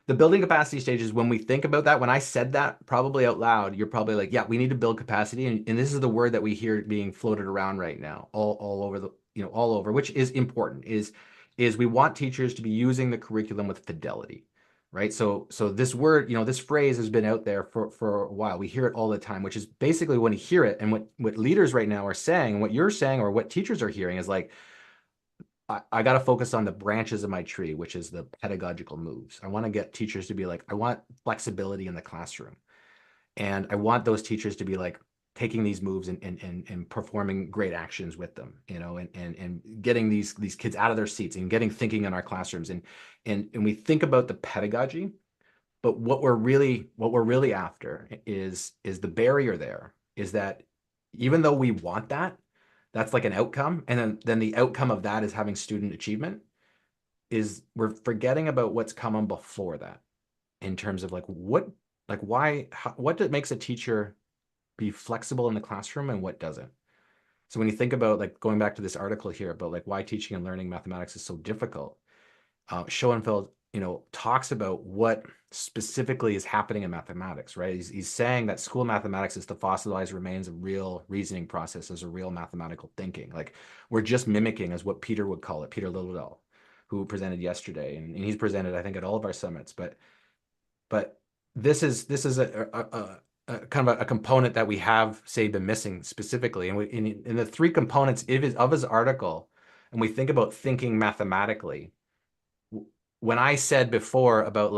the building capacity stage is when we think about that. When I said that probably out loud, you're probably like, yeah, we need to build capacity. And this is the word that we hear being floated around right now, all over all over, which is important, is we want teachers to be using the curriculum with fidelity, right? So this word, this phrase has been out there for a while. We hear it all the time, which is basically when you hear it, and what leaders right now are saying, and what you're saying, or what teachers are hearing, is like, I got to focus on the branches of my tree, which is the pedagogical moves. I want to get teachers to be like, I want flexibility in the classroom. And I want those teachers to be like taking these moves and performing great actions with them, and getting these kids out of their seats and getting thinking in our classrooms. And we think about the pedagogy, but what we're really after is the barrier there is that even though we want that, that's like an outcome. And then the outcome of that is having student achievement, is we're forgetting about what's come on before that, in terms of what makes a teacher be flexible in the classroom and what doesn't. So when you think about going back to this article here about why teaching and learning mathematics is so difficult, Schoenfeld, talks about what specifically is happening in mathematics, right? He's saying that school mathematics is the fossilized remains of real reasoning processes or real mathematical thinking. We're just mimicking, as what Peter would call it, Peter Liljedahl, who presented yesterday, and he's presented, I think, at all of our summits. But this is a kind of a component that we have, say, been missing specifically. And in the three components of his article, and we think about thinking mathematically, when I said before about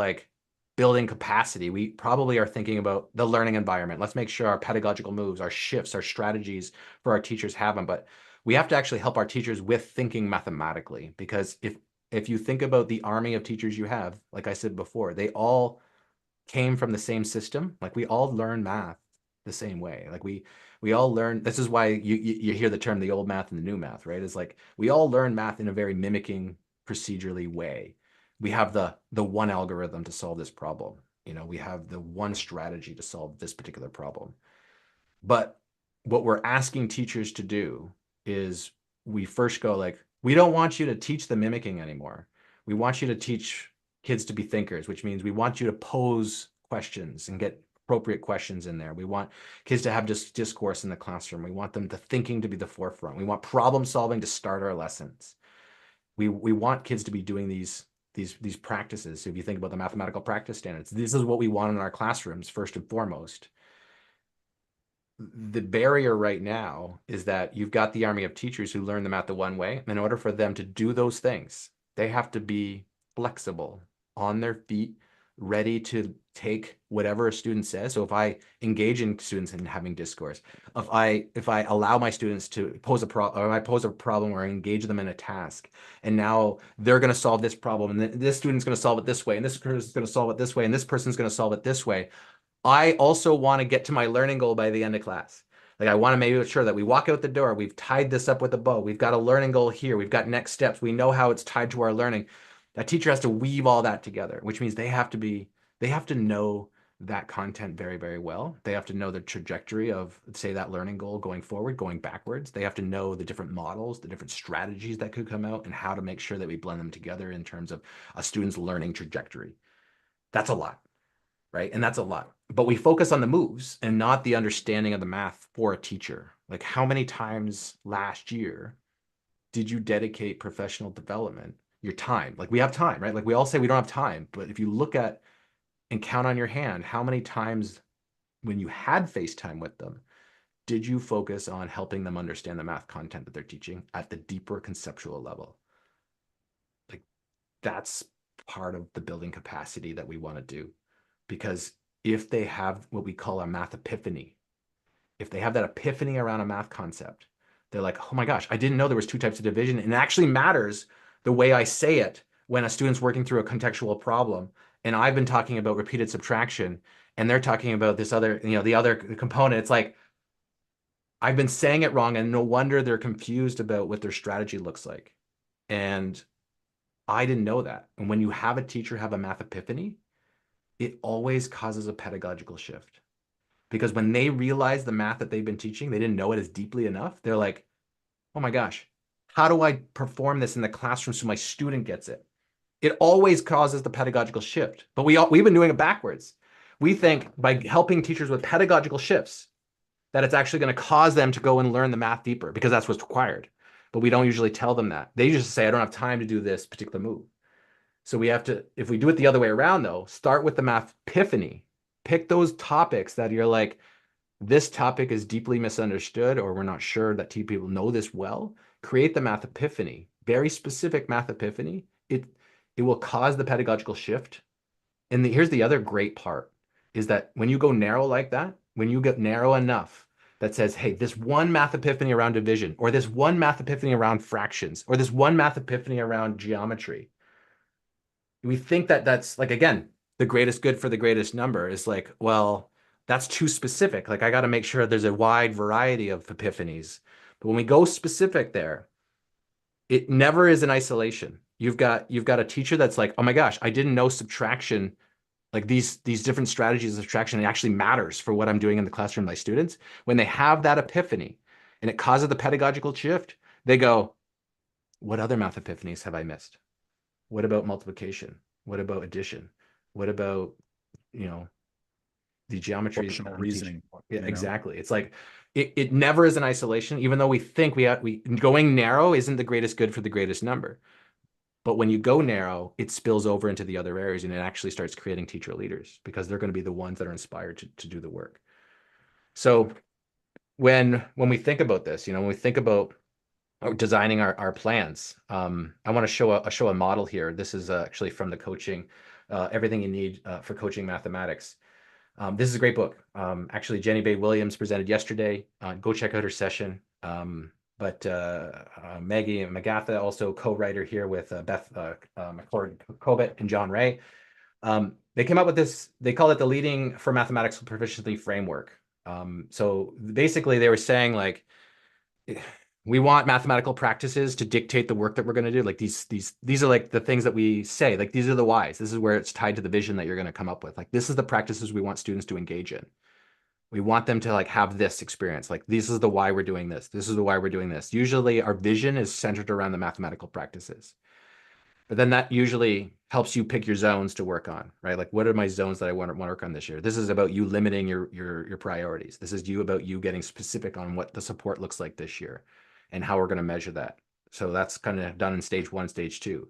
building capacity, we probably are thinking about the learning environment. Let's make sure our pedagogical moves, our shifts, our strategies for our teachers have them. But we have to actually help our teachers with thinking mathematically, because if you think about the army of teachers you have, like I said before, they all came from the same system. We all learn math the same way. We all learn. This is why you hear the term the old math and the new math, right? It's we all learn math in a very mimicking, procedurally way. We have the one algorithm to solve this problem. We have the one strategy to solve this particular problem. But what we're asking teachers to do is we first go we don't want you to teach the mimicking anymore. We want you to teach kids to be thinkers, which means we want you to pose questions and get appropriate questions in there. We want kids to have discourse in the classroom. We want them to thinking to be the forefront. We want problem solving to start our lessons. We want kids to be doing these practices. So if you think about the mathematical practice standards, this is what we want in our classrooms first and foremost. The barrier right now is that you've got the army of teachers who learn the math the one way. In order for them to do those things, they have to be flexible, on their feet, ready to take whatever a student says. So if I engage in students in having discourse, if I allow my students to pose a problem, or I pose a problem or engage them in a task, and now they're going to solve this problem, and this student's going to solve it this way, and this person's going to solve it this way, and this person's going to solve it this way. I also want to get to my learning goal by the end of class. Like I want to make sure that we walk out the door, we've tied this up with a bow, we've got a learning goal here, we've got next steps, we know how it's tied to our learning. That teacher has to weave all that together, which means they have to know that content very, very well. They have to know the trajectory of, say, that learning goal going forward, going backwards. They have to know the different models, the different strategies that could come out, and how to make sure that we blend them together in terms of a student's learning trajectory. That's a lot, right? And that's a lot. But we focus on the moves and not the understanding of the math for a teacher. Like how many times last year did you dedicate professional development, your time? Like we have time, right? Like we all say we don't have time, but if you look at and count on your hand, how many times when you had FaceTime with them, did you focus on helping them understand the math content that they're teaching at the deeper conceptual level? Like that's part of the building capacity that we want to do. Because if they have what we call a math epiphany, if they have that epiphany around a math concept, they're like, oh my gosh, I didn't know there was two types of division. And it actually matters the way I say it when a student's working through a contextual problem. And I've been talking about repeated subtraction and they're talking about this other, the other component. It's like, I've been saying it wrong and no wonder they're confused about what their strategy looks like. And I didn't know that. And when you have a teacher have a math epiphany, it always causes a pedagogical shift. Because when they realize the math that they've been teaching, they didn't know it as deeply enough. They're like, oh my gosh, how do I perform this in the classroom so my student gets it? It always causes the pedagogical shift. But we've been doing it backwards. We think by helping teachers with pedagogical shifts, that it's actually going to cause them to go and learn the math deeper because that's what's required. But we don't usually tell them that. They just say, I don't have time to do this particular move. So we have to, if we do it the other way around though, start with the math epiphany. Pick those topics that you're like, this topic is deeply misunderstood, or we're not sure that people know this well. Create the math epiphany, very specific math epiphany. It will cause the pedagogical shift. And here's the other great part is that when you go narrow like that, when you get narrow enough that says, hey, this one math epiphany around division, or this one math epiphany around fractions, or this one math epiphany around geometry, we think that that's like, again, the greatest good for the greatest number is like, well, that's too specific. Like I got to make sure there's a wide variety of epiphanies. But when we go specific there, it never is in isolation. You've got a teacher that's like, oh my gosh, I didn't know subtraction, like these different strategies of subtraction, it actually matters for what I'm doing in the classroom with my students. When they have that epiphany and it causes the pedagogical shift, they go, what other math epiphanies have I missed? What about multiplication? What about addition? What about, the geometry? Functional reasoning. Yeah, exactly. It's like, it never is in isolation, even though we think going narrow isn't the greatest good for the greatest number. But when you go narrow, it spills over into the other areas and it actually starts creating teacher leaders because they're going to be the ones that are inspired to do the work. So when we think about this, when we think about designing our plans, I want to show a model here. This is actually from the coaching, Everything You Need for Coaching Mathematics. This is a great book. Actually, Jenny Bay Williams presented yesterday. Go check out her session. But Maggie Magatha, also co-writer here with Beth McCord-Kobet and John Ray. They came up with this, they call it the Leading for Mathematics Proficiency Framework. So basically they were saying like, we want mathematical practices to dictate the work that we're going to do. Like these are like the things that we say, like these are the whys. This is where it's tied to the vision that you're going to come up with. Like this is the practices we want students to engage in. We want them to like have this experience. Like this is the why we're doing this. This is the why we're doing this. Usually our vision is centered around the mathematical practices. But then that usually helps you pick your zones to work on, right? Like what are my zones that I want to work on this year? This is about you limiting your priorities. This is about you getting specific on what the support looks like this year and how we're going to measure that. So that's kind of done in stage 1, stage 2.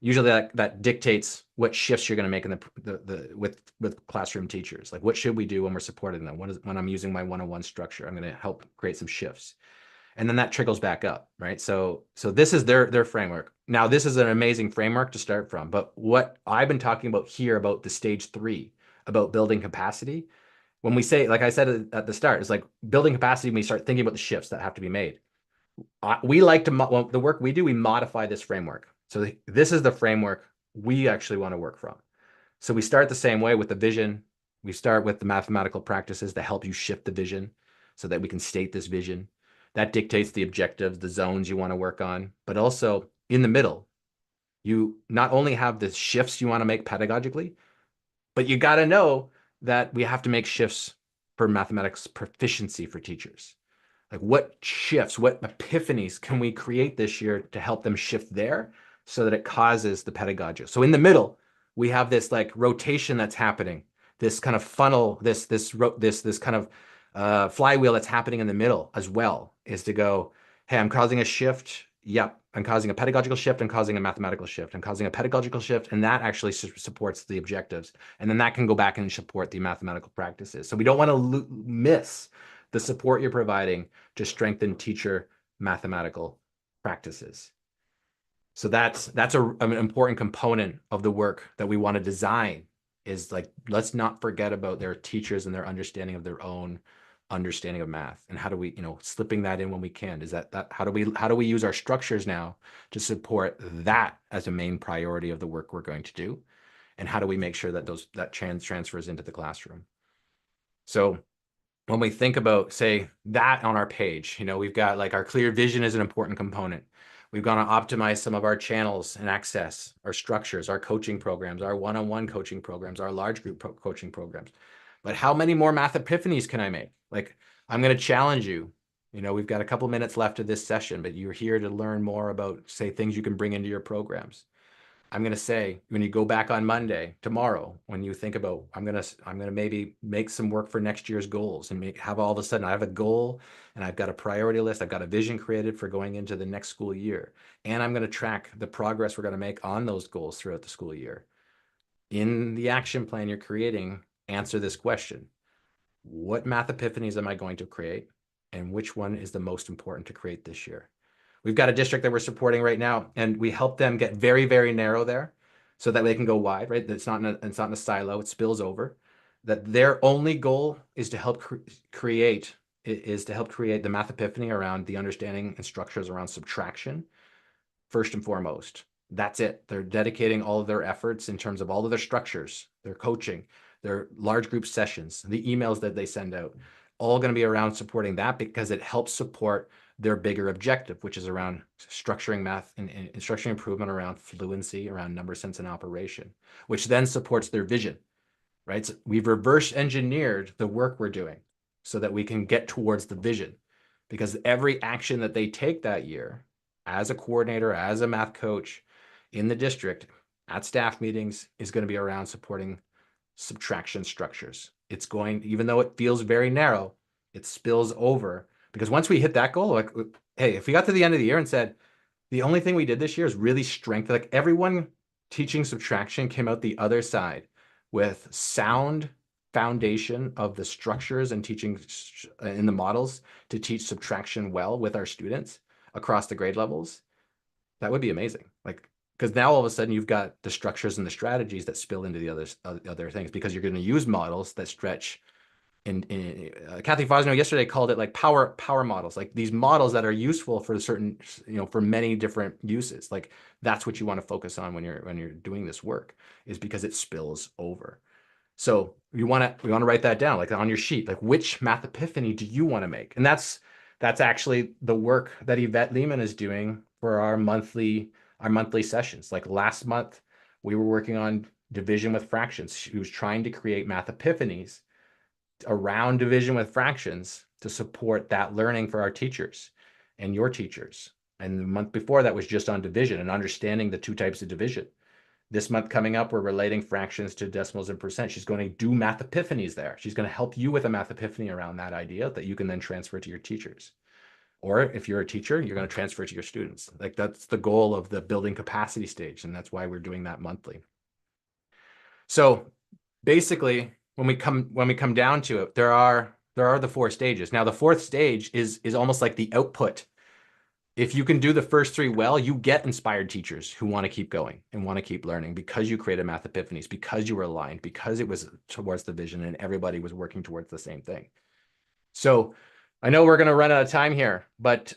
Usually that dictates what shifts you're going to make in with classroom teachers. Like what should we do when we're supporting them? When I'm using my one-on-one structure, I'm going to help create some shifts. and then that trickles back up, right? So this is their framework. Now, this is an amazing framework to start from, but what I've been talking about here about the stage 3, about building capacity, when we say, like I said at the start, it's like building capacity when we start thinking about the shifts that have to be made. We like to, well, the work we do, we modify this framework. So this is the framework we actually want to work from. So we start the same way with the vision. We start with the mathematical practices that help you shift the vision so that we can state this vision. That dictates the objectives, the zones you want to work on, but also in the middle, you not only have the shifts you want to make pedagogically, but you got to know that we have to make shifts for mathematics proficiency for teachers. Like what shifts, what epiphanies can we create this year to help them shift there so that it causes the pedagogy? So in the middle, we have this like rotation that's happening, this kind of funnel, this kind of flywheel that's happening in the middle as well, is to go, hey, I'm causing a shift. Yep, I'm causing a pedagogical shift and causing a mathematical shift. I'm causing a pedagogical shift, and that actually supports the objectives. And then that can go back and support the mathematical practices. So we don't want to miss the support you're providing to strengthen teacher mathematical practices. So that's an important component of the work that we want to design, is like, let's not forget about their teachers and their understanding of their own understanding of math. And how do we, slipping that in when we can, is that how do we use our structures now to support that as a main priority of the work we're going to do? And how do we make sure that that transfers into the classroom? So when we think about, say, that on our page, we've got like our clear vision is an important component. We've gone to optimize some of our channels and access, our structures, our coaching programs, our one-on-one coaching programs, our large group coaching programs. But how many more math epiphanies can I make? Like, I'm going to challenge you. We've got a couple minutes left of this session, but you're here to learn more about, say, things you can bring into your programs. I'm going to say, when you go back on Monday, tomorrow, when you think about, I'm going to maybe make some work for next year's goals and have all of a sudden I have a goal and I've got a priority list. I've got a vision created for going into the next school year. And I'm going to track the progress we're going to make on those goals throughout the school year. In the action plan you're creating, answer this question: what math epiphanies am I going to create? And which one is the most important to create this year? We've got a district that we're supporting right now, and we help them get very, very narrow there so that they can go wide, right? It's not in a silo, it spills over. That their only goal is to help create the math epiphany around the understanding and structures around subtraction, first and foremost. That's it. They're dedicating all of their efforts in terms of all of their structures, their coaching, their large group sessions, the emails that they send out, all going to be around supporting that, because it helps support their bigger objective, which is around structuring math and structuring improvement around fluency, around number sense and operation, which then supports their vision, right? So we've reverse engineered the work we're doing so that we can get towards the vision, because every action that they take that year as a coordinator, as a math coach in the district, at staff meetings, is going to be around supporting subtraction structures. It's going, even though it feels very narrow, it spills over, because once we hit that goal, like, hey, if we got to the end of the year and said, the only thing we did this year is really strengthen, like everyone teaching subtraction came out the other side with sound foundation of the structures and teaching in the models to teach subtraction well with our students across the grade levels, that would be amazing. Like, because now all of a sudden you've got the structures and the strategies that spill into the other things, because you're going to use models that stretch. Kathy Fosno yesterday called it like power models, like these models that are useful for certain, for many different uses. Like that's what you want to focus on when you're doing this work, is because it spills over. So we want to write that down, like on your sheet, like which math epiphany do you want to make? And that's actually the work that Yvette Lehman is doing for our monthly sessions. Like last month, we were working on division with fractions. She was trying to create math epiphanies around division with fractions to support that learning for our teachers and your teachers. And the month before that was just on division and understanding the two types of division. This month coming up, we're relating fractions to decimals and percent. She's going to do math epiphanies there. She's going to help you with a math epiphany around that idea that you can then transfer to your teachers. Or if you're a teacher, you're going to transfer it to your students. Like that's the goal of the building capacity stage. And that's why we're doing that monthly. So basically, when we come down to it, there are There are the 4 stages. Now, the 4th stage is almost like the output. If you can do the first 3 well, you get inspired teachers who want to keep going and want to keep learning because you created Math Epiphanies, because you were aligned, because it was towards the vision and everybody was working towards the same thing. So I know we're going to run out of time here, but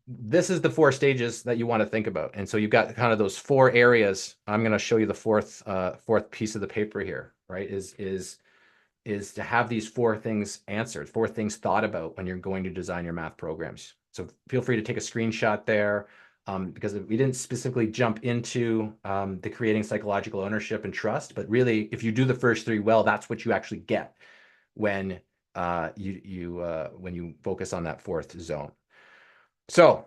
this is the 4 stages that you want to think about. And so you've got kind of those 4 areas. I'm going to show you the fourth piece of the paper here, right? Is to have these 4 things answered, 4 things thought about when you're going to design your math programs. So feel free to take a screenshot there, because we didn't specifically jump into the creating psychological ownership and trust, but really, if you do the first 3 well, that's what you actually get when you focus on that 4th zone. So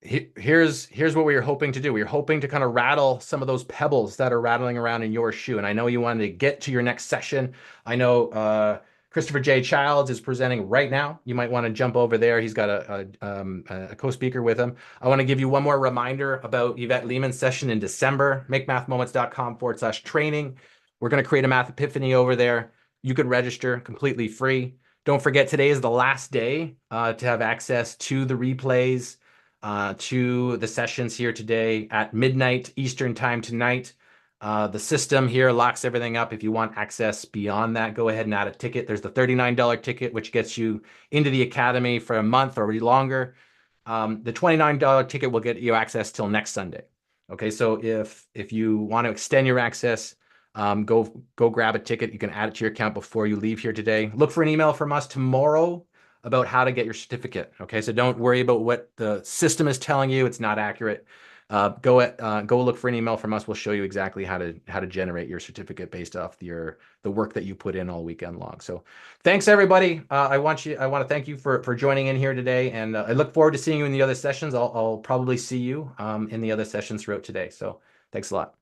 here's what we were hoping to do. We were hoping to kind of rattle some of those pebbles that are rattling around in your shoe. And I know you wanted to get to your next session. I know Christopher J. Childs is presenting right now. You might want to jump over there. He's got a co-speaker with him. I want to give you one more reminder about Yvette Lehman's session in December, makemathmoments.com/training. We're going to create a Math Epiphany over there. You can register completely free. Don't forget, today is the last day to have access to the replays, to the sessions here today at midnight Eastern time tonight. The system here locks everything up. If you want access beyond that, go ahead and add a ticket. There's the $39 ticket, which gets you into the Academy for a month or longer. The $29 ticket will get you access till next Sunday. Okay, so if you want to extend your access, go grab a ticket. You can add it to your account before you leave here today. Look for an email from us tomorrow about how to get your certificate. Okay, so don't worry about what the system is telling you. It's not accurate. Go look for an email from us. We'll show you exactly how to generate your certificate based off the work that you put in all weekend long. So thanks everybody. I want to thank you for joining in here today, and I look forward to seeing you in the other sessions. I'll probably see you in the other sessions throughout today. So thanks a lot.